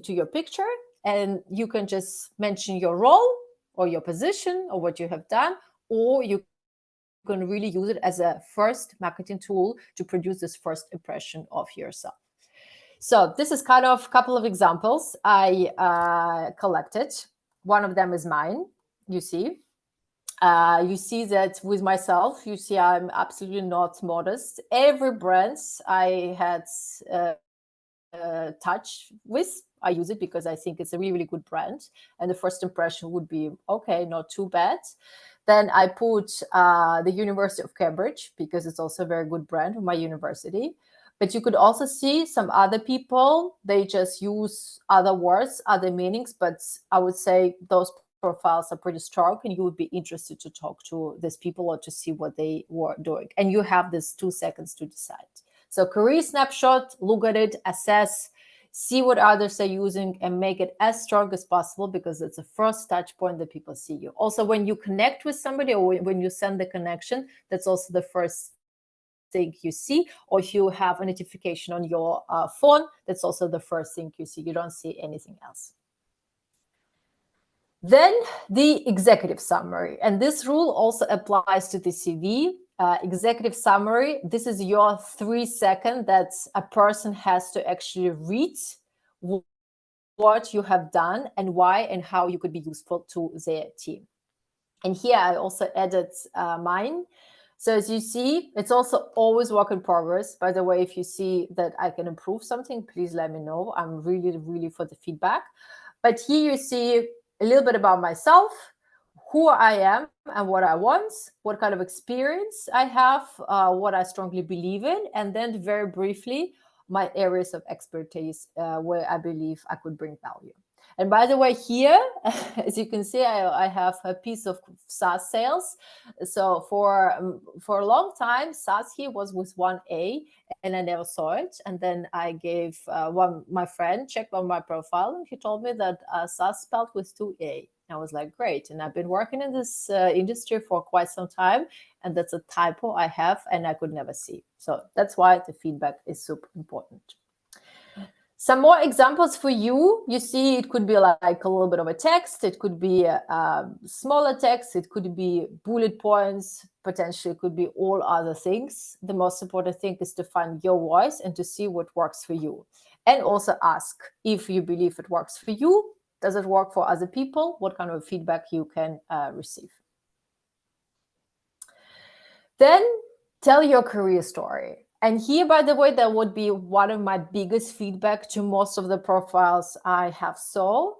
your picture, and you can just mention your role or your position or what you have done, or you can really use it as a first marketing tool to produce this first impression of yourself. So this is kind of a couple of examples I collected. One of them is mine, you see. You see that with myself, you see I'm absolutely not modest. Every brand I had touch with, I use it because I think it's a really, really good brand. And the first impression would be, okay, not too bad. Then I put the University of Cambridge because it's also a very good brand of my university. But you could also see some other people, they just use other words, other meanings. But I would say those profiles are pretty strong and you would be interested to talk to these people or to see what they were doing. And you have this 2 seconds to decide. So career snapshot, look at it, assess see what others are using, and make it as strong as possible, because it's the first touch point that people see you. Also, when you connect with somebody, or when you send the connection, that's also the first thing you see. Or if you have a notification on your phone, that's also the first thing you see. You don't see anything else. Then the executive summary, and this rule also applies to the CV. Executive summary, this is your 3 seconds that a person has to actually read what you have done and why and how you could be useful to their team. And here I also added mine. So as you see, it's also always work in progress. By the way, if you see that I can improve something, please let me know. I'm really, really for the feedback. But here you see a little bit about myself, who I am and what I want, what kind of experience I have, what I strongly believe in, and then very briefly, my areas of expertise where I believe I could bring value. And by the way, here, as you can see, I have a piece of SaaS sales. So for a long time, SaaS here was with 1A, and I never saw it. And then I gave my friend checked on my profile, and he told me that SaaS spelled with 2A. I was like, great. And I've been working in this industry for quite some time, and that's a typo I have, and I could never see. So that's why the feedback is super important. Some more examples for you. You see, it could be like a little bit of a text. It could be a smaller text. It could be bullet points. Potentially, it could be all other things. The most important thing is to find your voice and to see what works for you. And also ask if you believe it works for you. Does it work for other people? What kind of feedback you can receive? Then tell your career story. And here, by the way, that would be one of my biggest feedback to most of the profiles I have saw,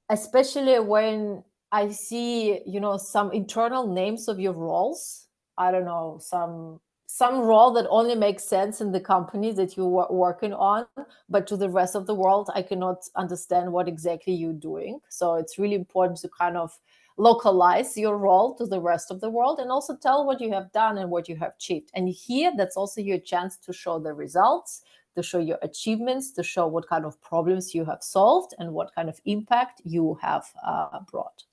especially when I see, some internal names of your roles. I don't know, some role that only makes sense in the company that you're working on, but to the rest of the world, I cannot understand what exactly you're doing. So it's really important to kind of localize your role to the rest of the world, and also tell what you have done and what you have achieved. And here, that's also your chance to show the results, to show your achievements, to show what kind of problems you have solved and what kind of impact you have brought.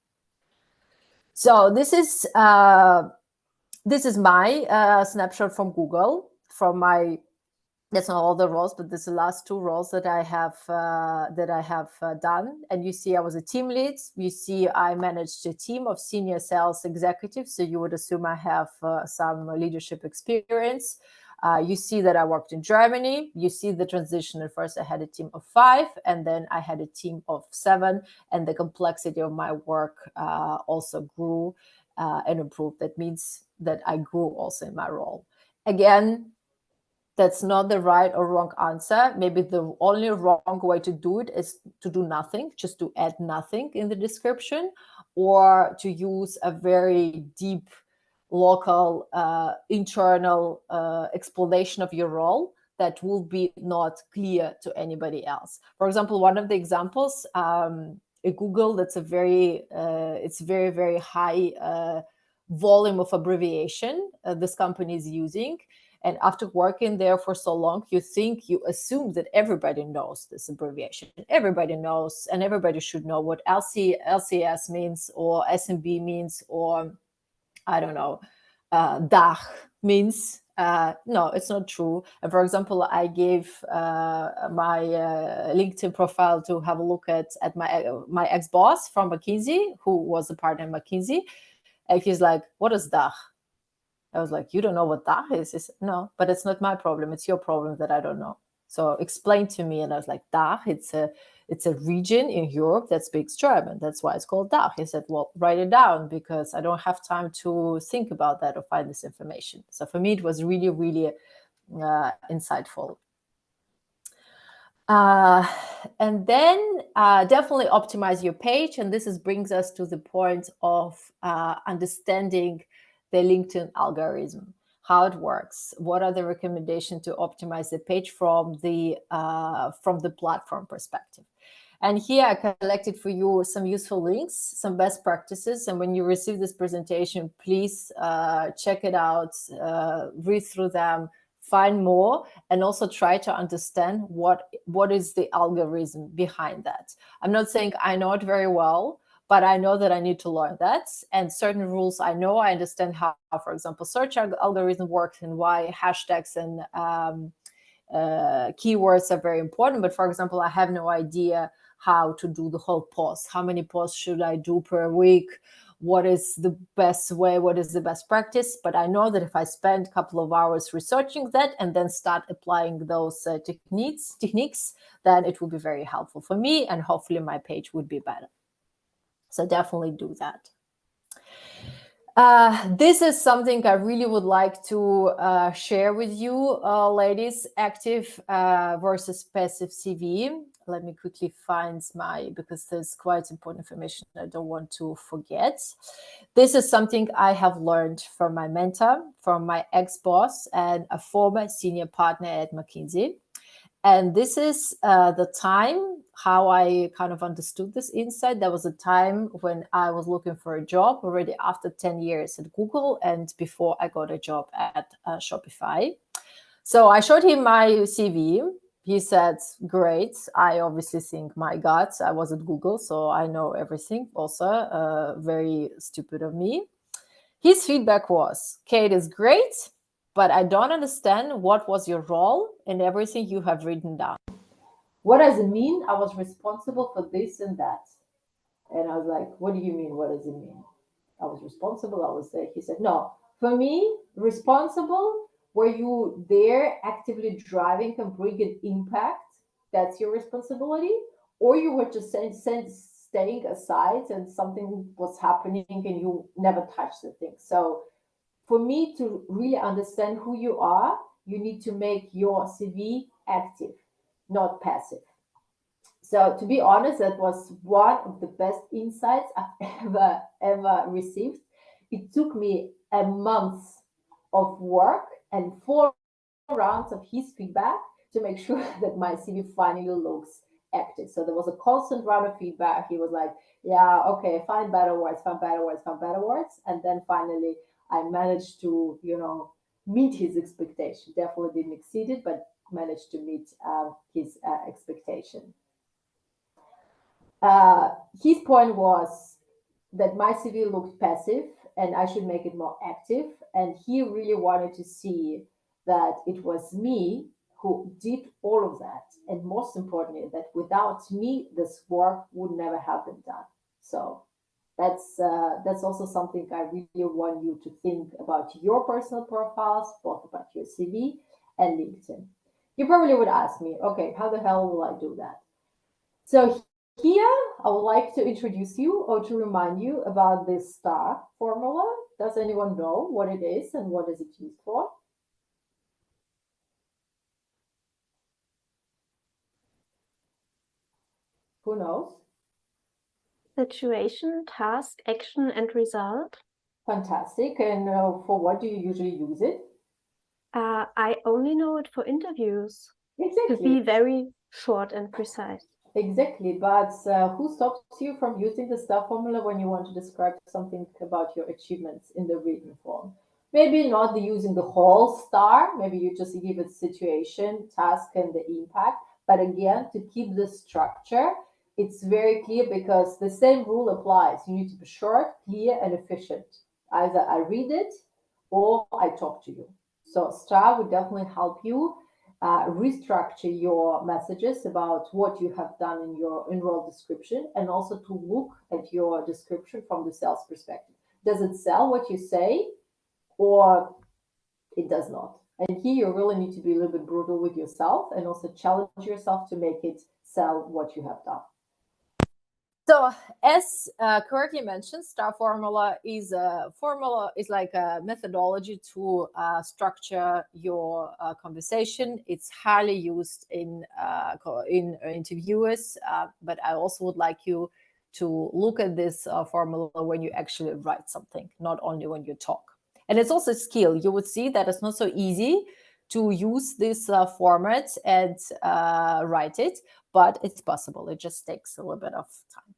So this is my snapshot from Google, from my. That's not all the roles, but this is the last 2 roles that I have done. And you see, I was a team lead. You see, I managed a team of senior sales executives. So you would assume I have some leadership experience. You see that I worked in Germany. You see the transition. At first, I had a team of 5, and then I had a team of 7. And the complexity of my work also grew and improved. That means that I grew also in my role. Again, that's not the right or wrong answer. Maybe the only wrong way to do it is to do nothing, just to add nothing in the description, or to use a very deep local internal explanation of your role that will be not clear to anybody else. For example, one of the examples, at Google, that's it's very, very high volume of abbreviation this company is using. And after working there for so long, you assume that everybody knows this abbreviation. Everybody knows, and everybody should know what LCS means, or SMB means, or I don't know, DACH means. No, it's not true. And for example, I gave my LinkedIn profile to have a look at my ex-boss from McKinsey, who was a partner in McKinsey. And he's like, what is DACH? I was like, you don't know what DACH is? He said, no, but it's not my problem. It's your problem that I don't know. So explain to me. And I was like, DACH, it's a region in Europe that speaks German. That's why it's called DACH. He said, well, write it down, because I don't have time to think about that or find this information. So for me, it was really, really insightful. And then definitely optimize your page. And this brings us to the point of understanding the LinkedIn algorithm, how it works, what are the recommendations to optimize the page from the platform perspective. And here I collected for you some useful links, some best practices. And when you receive this presentation, please check it out, read through them, find more, and also try to understand what is the algorithm behind that. I'm not saying I know it very well, but I know that I need to learn that. And certain rules I know, I understand how, for example, search algorithm works and why hashtags and keywords are very important. But for example, I have no idea how to do the whole post. How many posts should I do per week? What is the best way? What is the best practice? But I know that if I spend a couple of hours researching that and then start applying those techniques, then it will be very helpful for me, and hopefully my page would be better. So definitely do that. This is something I really would like to share with you, ladies, active versus passive CV. Let me quickly find because there's quite important information I don't want to forget. This is something I have learned from my mentor, from my ex-boss, and a former senior partner at McKinsey. And this is the time how I kind of understood this insight. There was a time when I was looking for a job already after 10 years at Google and before I got a job at Shopify. So I showed him my CV. He said, great. I obviously think, my God, I was at Google, so I know everything. Also, very stupid of me. His feedback was, Kate is great, but I don't understand what was your role in everything you have written down. What does it mean? I was responsible for this and that. And I was like, what do you mean? What does it mean? I was responsible. I was there. He said, no, for me, responsible, were you there actively driving and bringing impact? That's your responsibility. Or you were just staying aside and something was happening and you never touched the thing. So for me to really understand who you are, you need to make your CV active, not passive. So to be honest, that was one of the best insights I've ever received. It took me a month of work and 4 rounds of his feedback to make sure that my CV finally looks active. So there was a constant round of feedback. He was like, yeah, okay, find better words. And then finally I managed to, meet his expectation. Definitely didn't exceed it, but managed to meet his expectation. His point was that my CV looked passive and I should make it more active. And he really wanted to see that it was me who did all of that. And most importantly, that without me, this work would never have been done. So that's also something I really want you to think about your personal profiles, both about your CV and LinkedIn. You probably would ask me, okay, how the hell will I do that? So here, I would like to introduce you or to remind you about this STAR formula. Does anyone know what it is and what is it used for? Who knows? Situation, task, action, and result. Fantastic. And for what do you usually use it? I only know it for interviews. Exactly. To be very short and precise. Exactly. But who stops you from using the STAR formula when you want to describe something about your achievements in the written form? Maybe not using the whole STAR. Maybe you just give it situation, task, and the impact. But again, to keep the structure, it's very clear because the same rule applies. You need to be short, clear, and efficient. Either I read it or I talk to you. So STAR would definitely help you restructure your messages about what you have done in your role description, and also to look at your description from the sales perspective. Does it sell what you say, or it does not? And here you really need to be a little bit brutal with yourself and also challenge yourself to make it sell what you have done. So, as correctly mentioned, STAR formula is like a methodology to structure your conversation. It's highly used in interviewers, but I also would like you to look at this formula when you actually write something, not only when you talk. And it's also a skill. You would see that it's not so easy to use this format and write it, but it's possible. It just takes a little bit of time.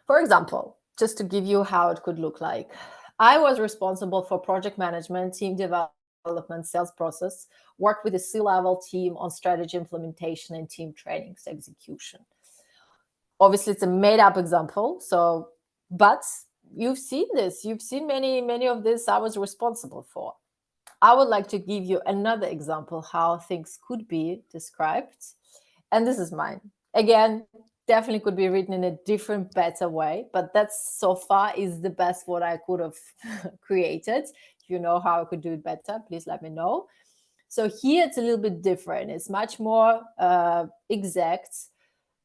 For example, just to give you how it could look like, I was responsible for project management, team development, development, sales process, work with a C-level team on strategy implementation and team trainings execution. Obviously, it's a made-up example. So, but you've seen this. You've seen many of this I was responsible for. I would like to give you another example how things could be described. And this is mine. Again, definitely could be written in a different, better way, but that's so far is the best what I could have created. If you know how I could do it better, please let me know. So here it's a little bit different. It's much more exact,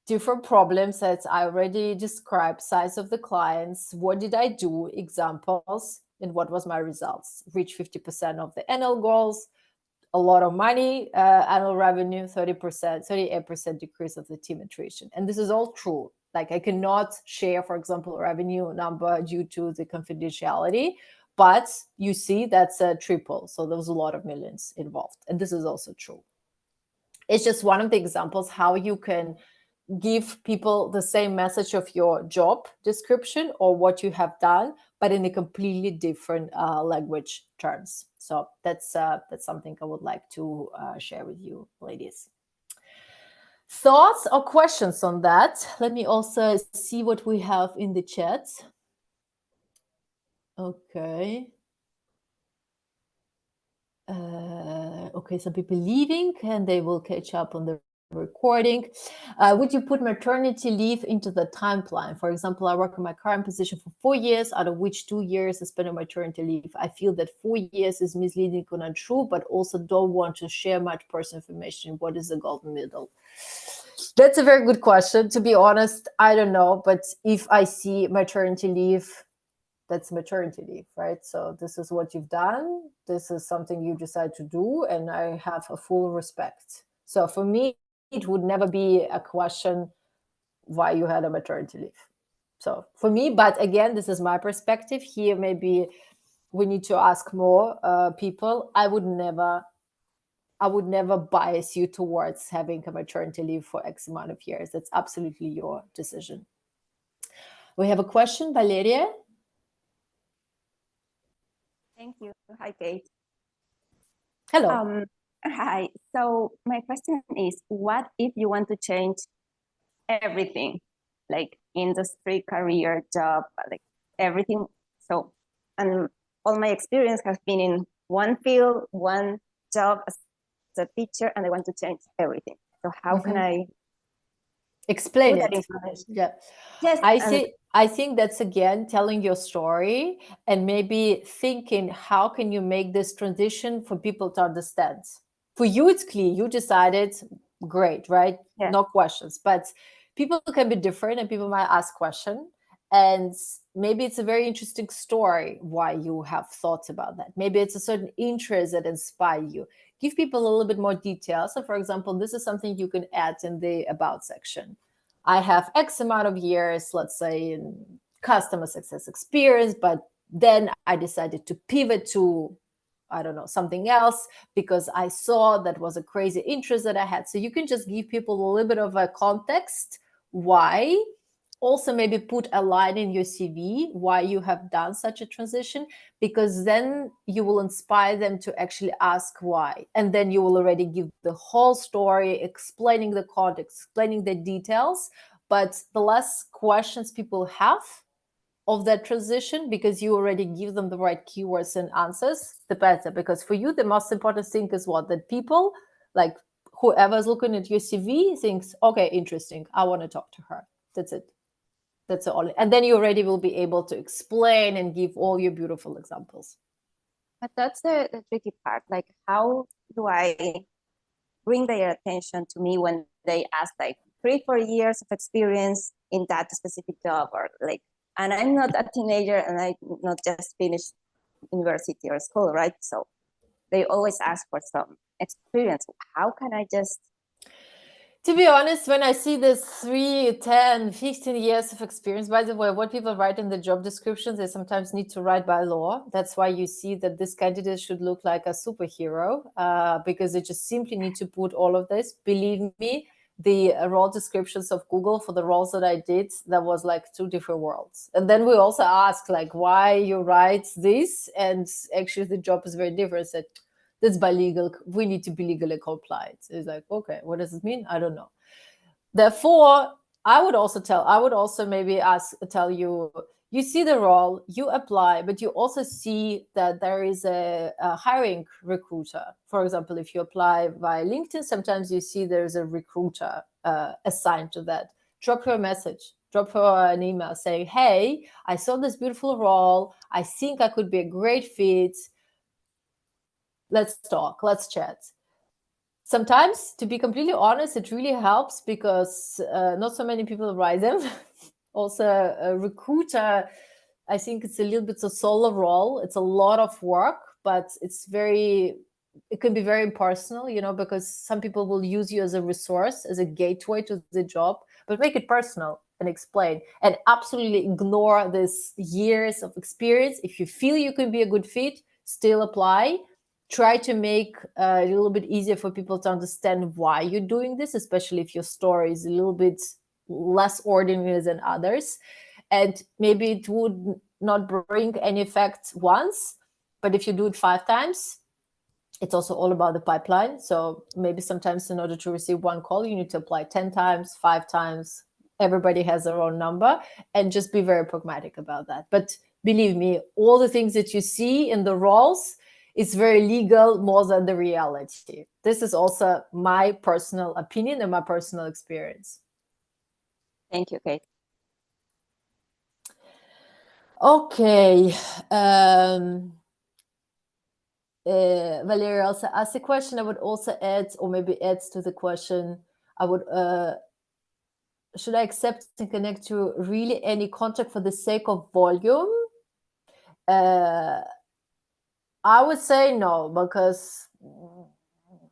different problems that I already described, size of the clients, what did I do, examples, and what was my results. Reach 50% of the annual goals, a lot of money, annual revenue, 30%, 38% decrease of the team attrition. And this is all true. Like I cannot share, for example, a revenue number due to the confidentiality, but you see that's a triple. So there was a lot of millions involved. And this is also true. It's just one of the examples how you can give people the same message of your job description or what you have done, but in a completely different language terms. So that's something I would like to share with you, ladies. Thoughts or questions on that? Let me also see what we have in the chat. Okay. Okay, some people leaving and they will catch up on the recording. Would you put maternity leave into the timeline? For example, I work in my current position for 4 years, out of which 2 years I spent on maternity leave. I feel that 4 years is misleading or untrue, but also don't want to share much personal information. What is the golden middle? That's a very good question. To be honest, I don't know. But if I see maternity leave, that's maternity leave, right? So this is what you've done. This is something you decide to do, and I have a full respect. So for me, it would never be a question why you had a maternity leave. So for me, but again, this is my perspective. Here, maybe we need to ask more people. I would never bias you towards having a maternity leave for X amount of years. That's absolutely your decision. We have a question, Valeria. Thank you. Hi, Kate. Hello. Hi. So my question is, what if you want to change everything, like industry, career, job, like everything? So, and all my experience has been in one field, one job as a teacher, and I want to change everything. So how can I explain that it? information? Yeah. Yes. I think that's again telling your story and maybe thinking how can you make this transition for people to understand. For you, it's clear. You decided, great, right? Yeah. No questions. But people can be different and people might ask questions. And maybe it's a very interesting story why you have thoughts about that. Maybe it's a certain interest that inspires you. Give people a little bit more detail. So, for example, this is something you can add in the About section. I have X amount of years, let's say, in customer success experience, but then I decided to pivot to, I don't know, something else because I saw that was a crazy interest that I had. So you can just give people a little bit of a context why. Also maybe put a line in your CV why you have done such a transition, because then you will inspire them to actually ask why. And then you will already give the whole story, explaining the context, explaining the details. But the less questions people have of that transition, because you already give them the right keywords and answers, the better. Because for you, the most important thing is what? That people, like whoever's looking at your CV, thinks, okay, interesting, I want to talk to her. That's it. That's all. And then you already will be able to explain and give all your beautiful examples. But that's the tricky part. Like, how do I bring their attention to me when they ask like 3-4 years of experience in that specific job, or like, and I'm not a teenager and I not just finished university or school, right? So they always ask for some experience. How can I just... To be honest, when I see this 3, 10, 15 years of experience, by the way, what people write in the job descriptions, they sometimes need to write by law. That's why you see that this candidate should look like a superhero, because they just simply need to put all of this. Believe me, the role descriptions of Google for the roles that I did, that was like 2 different worlds. And then we also ask like, why you write this? And actually the job is very different. So That's by legal. We need to be legally compliant. It's like, okay, what does it mean? I don't know. Therefore, I would also maybe tell you, you see the role, you apply, but you also see that there is a hiring recruiter. For example, if you apply via LinkedIn, sometimes you see there's a recruiter assigned to that. Drop her a message, drop her an email saying, hey, I saw this beautiful role. I think I could be a great fit. Let's talk, let's chat. Sometimes, to be completely honest, it really helps because not so many people write them. Also, a recruiter, I think it's a little bit a solo role. It's a lot of work, but it can be very impersonal, you know, because some people will use you as a resource, as a gateway to the job, but make it personal and explain. And absolutely ignore this years of experience. If you feel you can be a good fit, still apply. Try to make a little bit easier for people to understand why you're doing this, especially if your story is a little bit less ordinary than others. And maybe it would not bring any effect once, but if you do it 5 times, it's also all about the pipeline. So maybe sometimes in order to receive one call, you need to apply 10 times, 5 times. Everybody has their own number, and just be very pragmatic about that. But believe me, all the things that you see in the roles, it's very legal more than the reality. This is also my personal opinion and my personal experience. Thank you, Kate. Okay. Valeria also asked a question. I would also add, or maybe adds to the question, I would, should I accept and connect to really any contract for the sake of volume? I would say no, because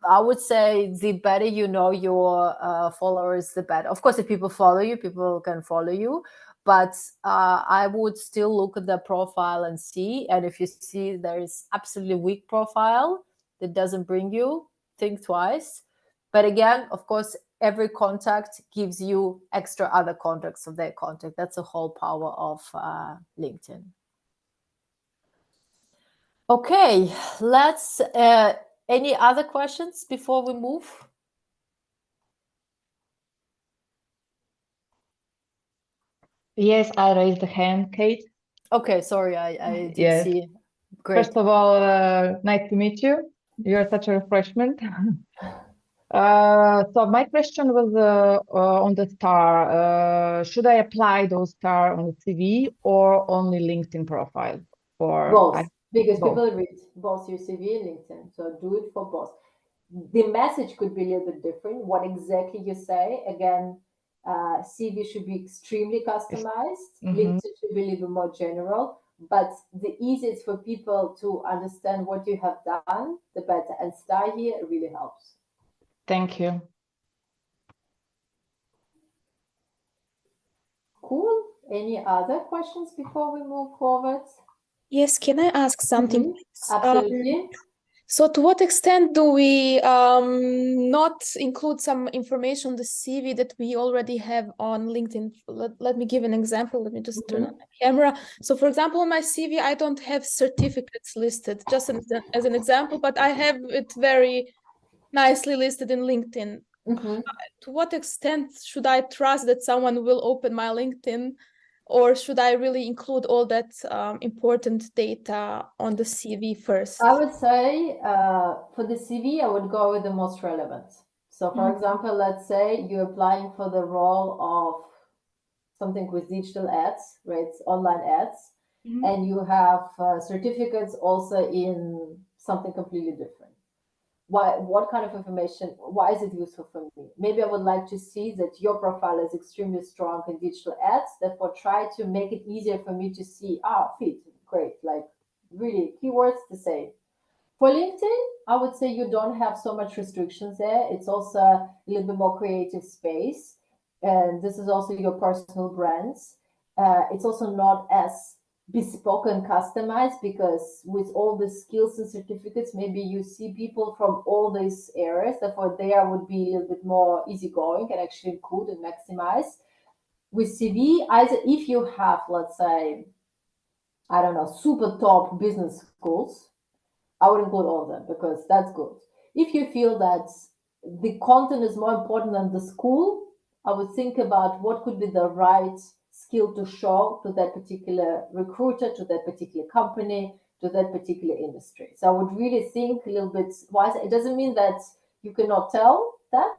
I would say the better you know your followers, the better. Of course, if people follow you, people can follow you. But I would still look at the profile and see. And if you see there is absolutely weak profile that doesn't bring you, think twice. But again, of course, every contact gives you extra other contacts of their contact. That's the whole power of LinkedIn. Okay, let's, any other questions before we move? Yes, I raised the hand, Kate. Okay, sorry, I did Yes. see. Great. First of all, nice to meet you. You're such a refreshment. So my question was on the star. Should I apply those star on the CV or only LinkedIn profile? Both, because both. people read both your CV and LinkedIn, so do it for both. The message could be a little bit different. What exactly you say, again, CV should be extremely customized. LinkedIn should be a little bit more general. But the easiest for people to understand what you have done, the better. And star here really helps. Thank you. Cool. Any other questions before we move forward? Yes, can I ask something? Absolutely. So to what extent do we not include some information on the CV that we already have on LinkedIn? Let me give an example. Let me just turn on the camera. So for example, on my CV, I don't have certificates listed, just as an example, but I have it very nicely listed in LinkedIn. To what extent should I trust that someone will open my LinkedIn, or should I really include all that important data on the CV first? I would say for the CV, I would go with the most relevant. So for example, let's say you're applying for the role of something with digital ads, right? Online ads, and you have certificates also in something completely different. What kind of information, why is it useful for me? Maybe I would like to see that your profile is extremely strong in digital ads, therefore try to make it easier for me to see, fit, great, like really keywords the same. For LinkedIn, I would say you don't have so much restrictions there. It's also a little bit more creative space. And this is also your personal brands. It's also not as bespoke and customized, because with all the skills and certificates, maybe you see people from all these areas. Therefore, there would be a little bit more easygoing and actually include and maximize. With CV, either if you have, let's say, I don't know, super top business schools, I would include all of them because that's good. If you feel that the content is more important than the school, I would think about what could be the right skill to show to that particular recruiter, to that particular company, to that particular industry. So I would really think a little bit wise. It doesn't mean that you cannot tell that,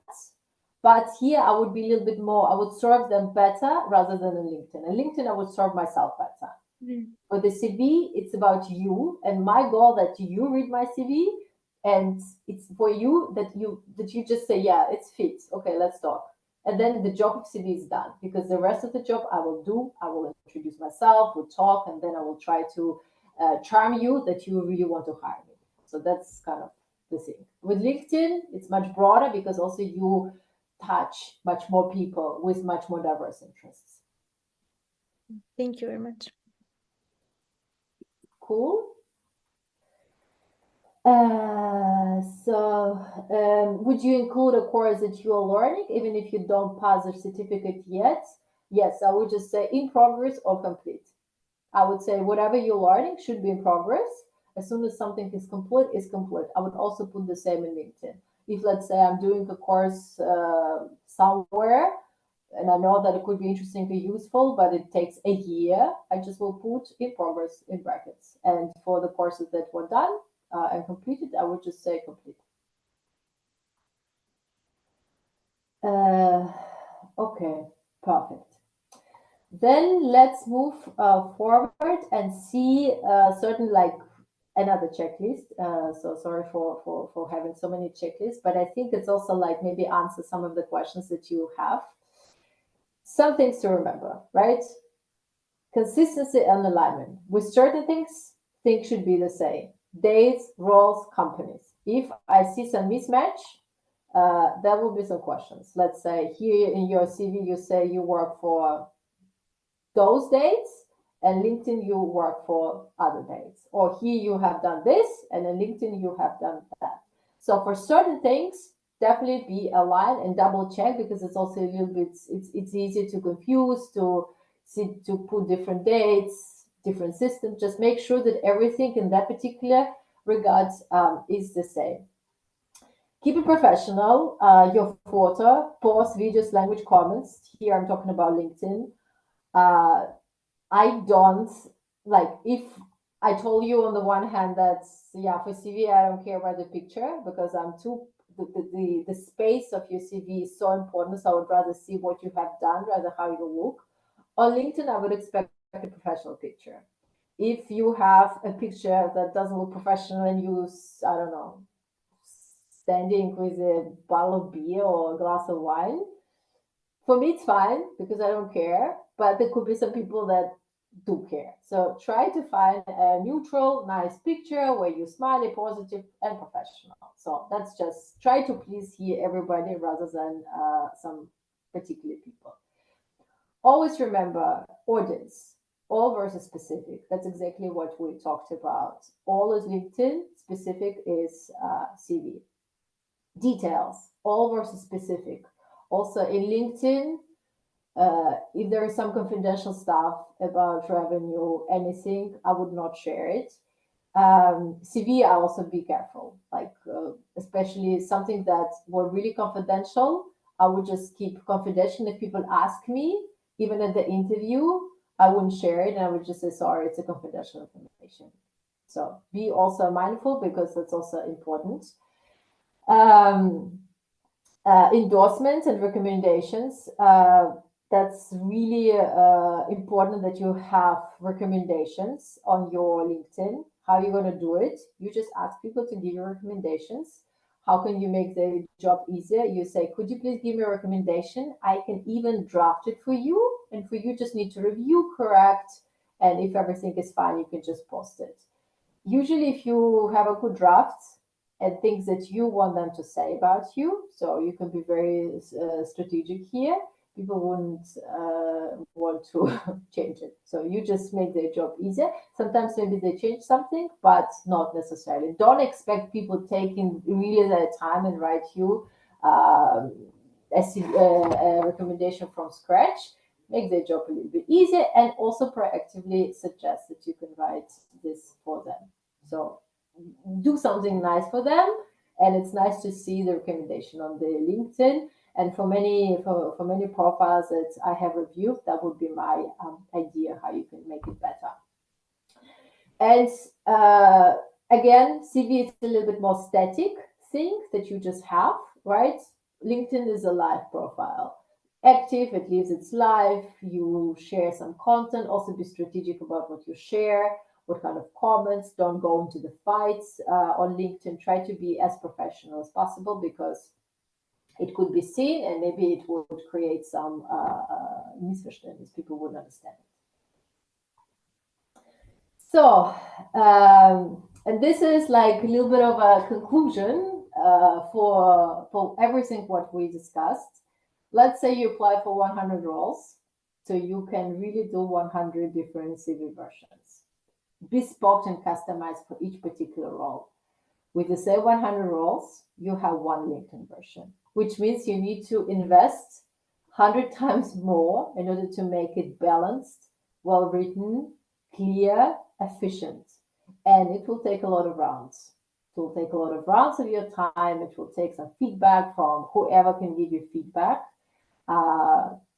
but here I would be a little bit more, I would serve them better rather than in LinkedIn. In LinkedIn, I would serve myself better. For the CV, it's about you and my goal that you read my CV, and it's for you that you just say, yeah, it's fit. Okay, let's talk. And then the job of CV is done, because the rest of the job I will introduce myself, we'll talk, and then I will try to charm you that you really want to hire me. So that's kind of the thing. With LinkedIn, it's much broader because also you touch much more people with much more diverse interests. Thank you very much. Cool. Would you include a course that you are learning, even if you don't pass the certificate yet? Yes, I would just say in progress or complete. I would say whatever you're learning should be in progress. As soon as something is complete, it's complete. I would also put the same in LinkedIn. If, let's say, I'm doing a course somewhere, and I know that it could be interesting or useful, but it takes a year, I just will put in progress in brackets. And for the courses that were done and completed, I would just say complete. Okay, perfect. Then let's move forward and see certain, like, another checklist. So sorry for having so many checklists, but I think it's also like maybe answer some of the questions that you have. Some things to remember, right? Consistency and alignment. With certain things should be the same. Dates, roles, companies. If I see some mismatch, there will be some questions. Let's say here in your CV, you say you work for those dates, and LinkedIn you work for other dates. Or here you have done this, and in LinkedIn you have done that. So for certain things, definitely be aligned and double check, because it's also a little bit, it's easy to confuse, to put different dates, different systems. Just make sure that everything in that particular regards is the same. Keep it professional. Your photo, posts, videos, language, comments. Here I'm talking about LinkedIn. I don't, like, if I told you on the one hand that, yeah, for CV, I don't care about the picture, because I'm too, the space of your CV is so important. So I would rather see what you have done rather how you look. On LinkedIn, I would expect a professional picture. If you have a picture that doesn't look professional and you, I don't know, standing with a bottle of beer or a glass of wine, for me, it's fine because I don't care, but there could be some people that do care. So try to find a neutral, nice picture where you smiley, positive, and professional. So that's just try to please here everybody rather than some particular people. Always remember audits, all versus specific. That's exactly what we talked about. All is LinkedIn, specific is CV. Details, all versus specific. Also in LinkedIn, if there is some confidential stuff about revenue, anything, I would not share it. CV, I also be careful, like especially something that were really confidential, I would just keep confidential. If people ask me, even at the interview, I wouldn't share it, and I would just say, sorry, it's a confidential information. So be also mindful, because that's also important. Endorsements and recommendations. That's really important that you have recommendations on your LinkedIn. How are you going to do it? You just ask people to give you recommendations. How can you make the job easier? You say, could you please give me a recommendation? I can even draft it for you, and for you just need to review, correct, and if everything is fine, you can just post it. Usually if you have a good draft and things that you want them to say about you, so you can be very strategic here, people wouldn't want to change it. So you just make their job easier. Sometimes maybe they change something, but not necessarily. Don't expect people taking really their time and write you a recommendation from scratch. Make their job a little bit easier, and also proactively suggest that you can write this for them. So do something nice for them. And it's nice to see the recommendation on the LinkedIn. And for many profiles that I have reviewed, that would be my idea how you can make it better. And again, CV is a little bit more static thing that you just have, right? LinkedIn is a live profile. Active, it lives its life. You share some content. Also be strategic about what you share, what kind of comments. Don't go into the fights on LinkedIn. Try to be as professional as possible, because it could be seen and maybe it would create some misverständnis. People wouldn't understand it. So, and this is like a little bit of a conclusion for everything what we discussed. Let's say you apply for 100 roles, so you can really do 100 different CV versions, bespoke and customized for each particular role. With the say 100 roles, you have one LinkedIn version, which means you need to invest 100 times more in order to make it balanced, well written, clear, efficient. And it will take a lot of rounds. It will take a lot of rounds of your time. It will take some feedback from whoever can give you feedback.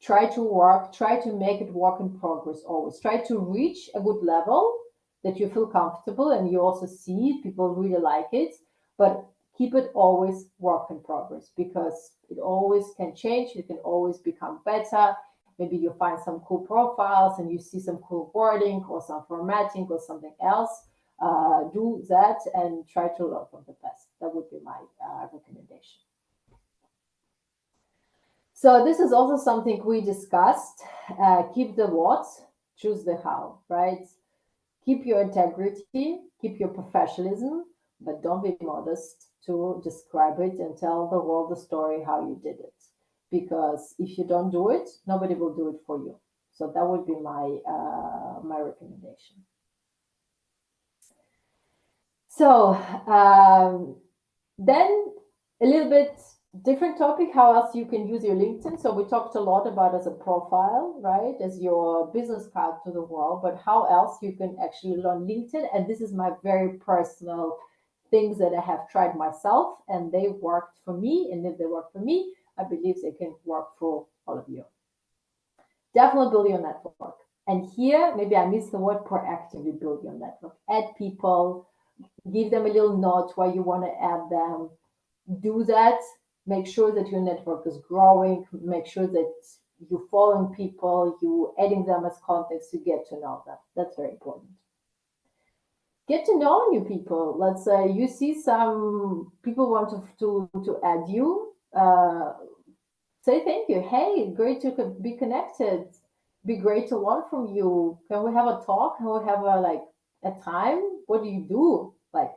Try to make it work in progress always. Try to reach a good level that you feel comfortable and you also see people really like it, but keep it always work in progress, because it always can change. It can always become better. Maybe you find some cool profiles and you see some cool wording or some formatting or something else. Do that and try to learn from the best. That would be my recommendation. So this is also something we discussed. Keep the what, choose the how, right? Keep your integrity, keep your professionalism, but don't be modest to describe it and tell the world the story how you did it. Because if you don't do it, nobody will do it for you. So that would be my my recommendation. So then a little bit different topic, how else you can use your LinkedIn. So we talked a lot about as a profile, right, as your business card to the world, but how else you can actually learn LinkedIn. And this is my very personal things that I have tried myself, and they worked for me. And if they work for me, I believe they can work for all of you. Definitely build your network. And here, maybe I missed the word, proactively build your network. Add people, give them a little note why you want to add them. Do that. Make sure that your network is growing. Make sure that you're following people, you adding them as contacts to get to know them. That's very important. Get to know new people. Let's say you see some people want to add you. Say thank you. Hey, great to be connected. Be great to learn from you. Can we have a talk? Can we have a time? What do you do? Like,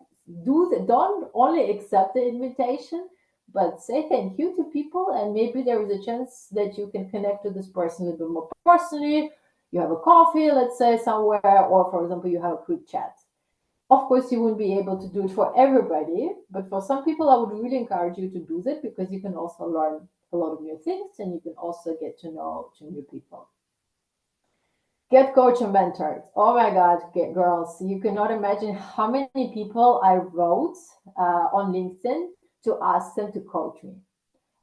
don't only accept the invitation, but say thank you to people, and maybe there is a chance that you can connect to this person a little bit more personally. You have a coffee, let's say, somewhere, or for example, you have a quick chat. Of course, you won't be able to do it for everybody, but for some people, I would really encourage you to do that, because you can also learn a lot of new things, and you can also get to know new people. Get coached and mentored. Oh my God, girls, you cannot imagine how many people I wrote on LinkedIn to ask them to coach me.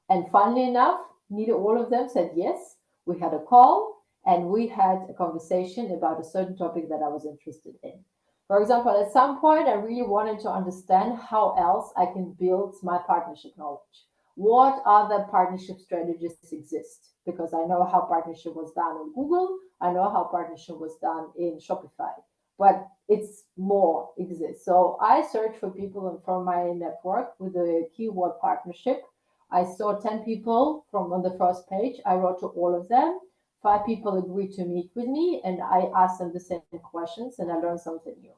And funnily enough, nearly all of them said yes. We had a call and we had a conversation about a certain topic that I was interested in. For example, at some point, I really wanted to understand how else I can build my partnership knowledge. What other partnership strategies exist? Because I know how partnership was done on Google. I know how partnership was done in Shopify, but it's more exists. So I searched for people from my network with the keyword partnership. I saw 10 people from on the first page. I wrote to all of them. 5 people agreed to meet with me, and I asked them the same questions, and I learned something new.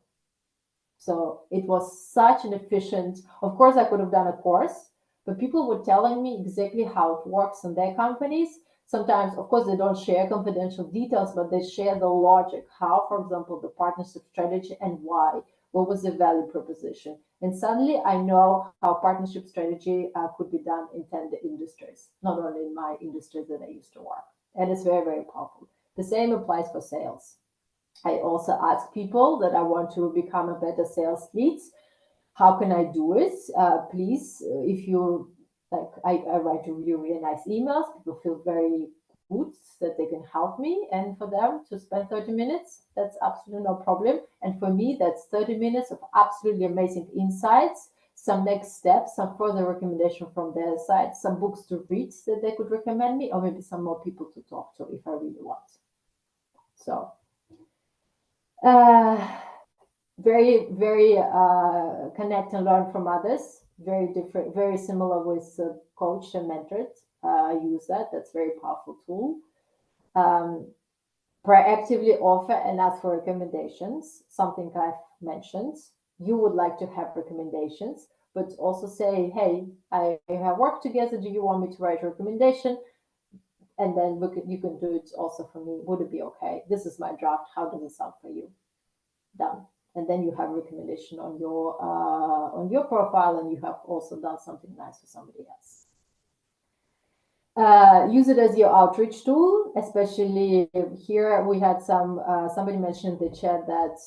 So it was such an efficient, of course, I could have done a course, but people were telling me exactly how it works in their companies. Sometimes, of course, they don't share confidential details, but they share the logic, how, for example, the partnership strategy and why, what was the value proposition. And suddenly I know how partnership strategy could be done in 10 industries, not only in my industry that I used to work. And it's very, very powerful. The same applies for sales. I also ask people that I want to become a better sales leads How can I do it? Please, if you like, I write really, really nice emails. People feel very good that they can help me, and for them to spend 30 minutes, that's absolutely no problem. And for me, that's 30 minutes of absolutely amazing insights, some next steps, some further recommendation from their side, some books to read that they could recommend me, or maybe some more people to talk to if I really want. So very, very connect and learn from others. Very different, very similar with coach and mentored. I use that. That's a very powerful tool. Proactively offer and ask for recommendations, something I've mentioned. You would like to have recommendations, but also say, hey, I have worked together. Do you want me to write a recommendation? And then look at, you can do it also for me. Would it be okay? This is my draft. How does it sound for you? Done. And then you have a recommendation on your profile, and you have also done something nice for somebody else. Use it as your outreach tool, especially here. We had somebody mentioned in the chat that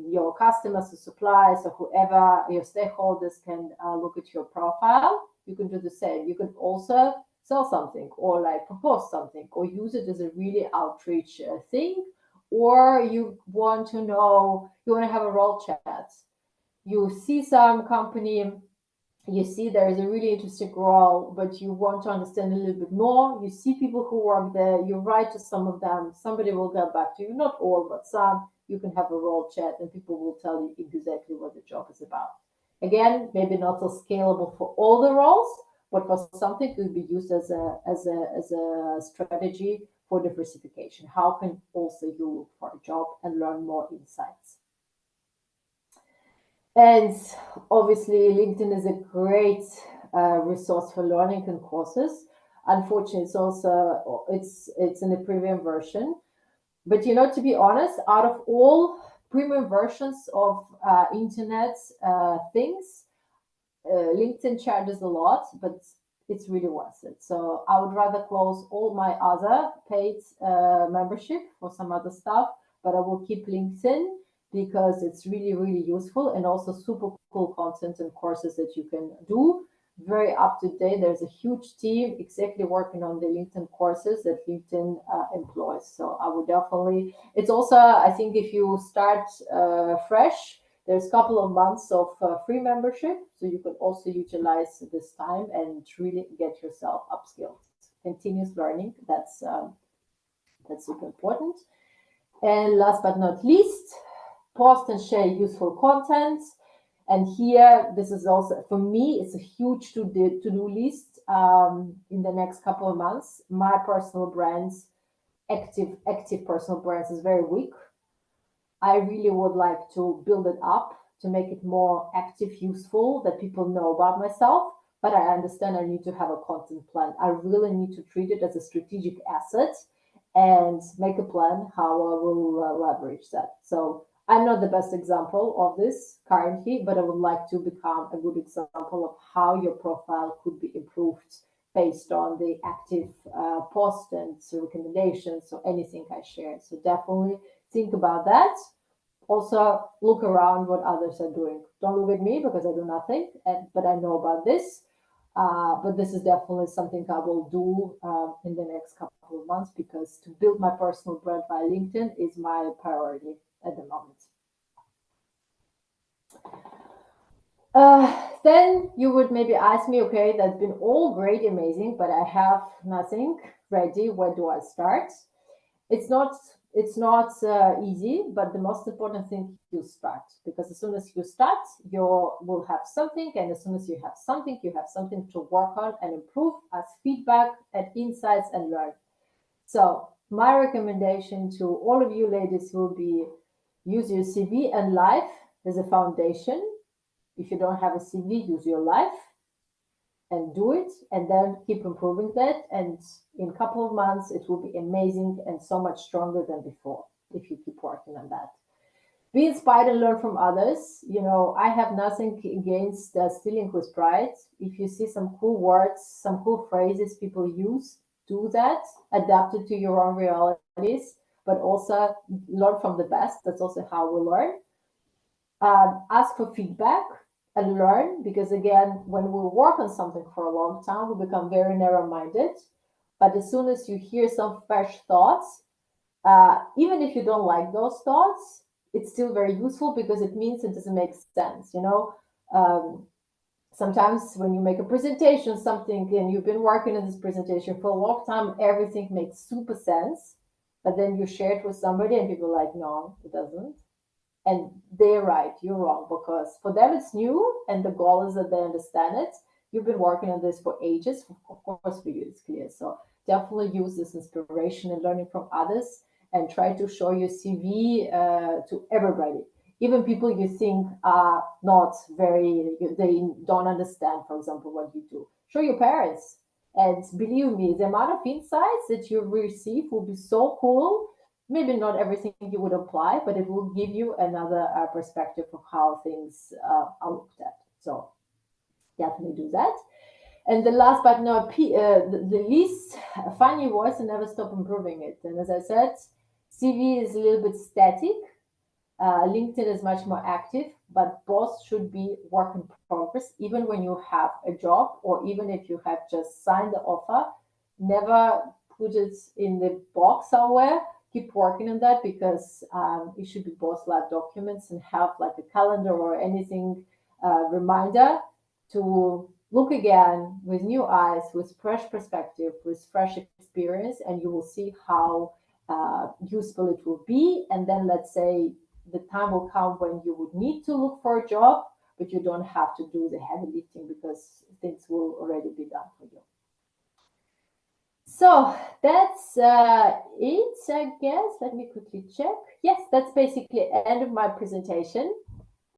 your customers or suppliers or whoever, your stakeholders can look at your profile. You can do the same. You can also sell something or like propose something or use it as a really outreach thing. Or you want to have a role chat. You see some company, you see there is a really interesting role, but you want to understand a little bit more. You see people who work there, you write to some of them, somebody will get back to you, not all, but some. You can have a role chat and people will tell you exactly what the job is about. Again, maybe not so scalable for all the roles, but for something could be used as a strategy for diversification. How can also you look for a job and learn more insights? And obviously, LinkedIn is a great resource for learning and courses. Unfortunately, it's in the premium version. But to be honest, out of all premium versions of internet things, LinkedIn charges a lot, but it's really worth it. So I would rather close all my other paid membership for some other stuff, but I will keep LinkedIn because it's really, really useful and also super cool content and courses that you can do. Very up to date. There's a huge team exactly working on the LinkedIn courses that LinkedIn employs. So I would definitely, it's also, I think if you start fresh, there's a couple of months of free membership. So you can also utilize this time and really get yourself upskilled. Continuous learning, that's super important. And last but not least, post and share useful content. And here, this is also, for me, it's a huge to-do list in the next couple of months. My personal brands, active personal brands is very weak. I really would like to build it up to make it more active, useful, that people know about myself. But I understand I need to have a content plan. I really need to treat it as a strategic asset and make a plan how I will leverage that. So I'm not the best example of this currently, but I would like to become a good example of how your profile could be improved based on the active post and recommendations or anything I share. So definitely think about that. Also look around what others are doing. Don't look at me because I do nothing, but I know about this. But this is definitely something I will do in the next couple of months, because to build my personal brand via LinkedIn is my priority at the moment. Then you would maybe ask me, okay, that's been all great, amazing, but I have nothing ready. Where do I start? It's not easy, but the most important thing, you start, because as soon as you start, you will have something, and as soon as you have something, you have something to work on and improve as feedback and insights and learn. So my recommendation to all of you ladies will be, use your CV and life as a foundation. If you don't have a CV, use your life and do it, and then keep improving that. And in a couple of months, it will be amazing and so much stronger than before if you keep working on that. Be inspired and learn from others. I have nothing against stealing with pride. If you see some cool words, some cool phrases people use, do that, adapt it to your own realities, but also learn from the best. That's also how we learn. Ask for feedback and learn, because again, when we work on something for a long time, we become very narrow-minded. But as soon as you hear some fresh thoughts, even if you don't like those thoughts, it's still very useful because it means it doesn't make sense. Sometimes when you make a presentation, something, and you've been working on this presentation for a long time, everything makes super sense. But then you share it with somebody and people are like, no, it doesn't. And they're right, you're wrong, because for them it's new and the goal is that they understand it. You've been working on this for ages. Of course, for you it's clear. So definitely use this inspiration and learning from others and try to show your CV to everybody. Even people you think are not they don't understand, for example, what you do. Show your parents. And believe me, the amount of insights that you receive will be so cool. Maybe not everything you would apply, but it will give you another perspective of how things are looked at. So definitely do that. And the last but not the least, find your voice and never stop improving it. And as I said, CV is a little bit static. LinkedIn is much more active, but both should be work in progress. Even when you have a job, or even if you have just signed the offer, never put it in the box somewhere. Keep working on that, because it should be both live documents, and have like a calendar or anything reminder to look again with new eyes, with fresh perspective, with fresh experience, and you will see how useful it will be. And then let's say the time will come when you would need to look for a job, but you don't have to do the heavy lifting because things will already be done for you. So that's it, I guess. Let me quickly check. Yes, that's basically the end of my presentation.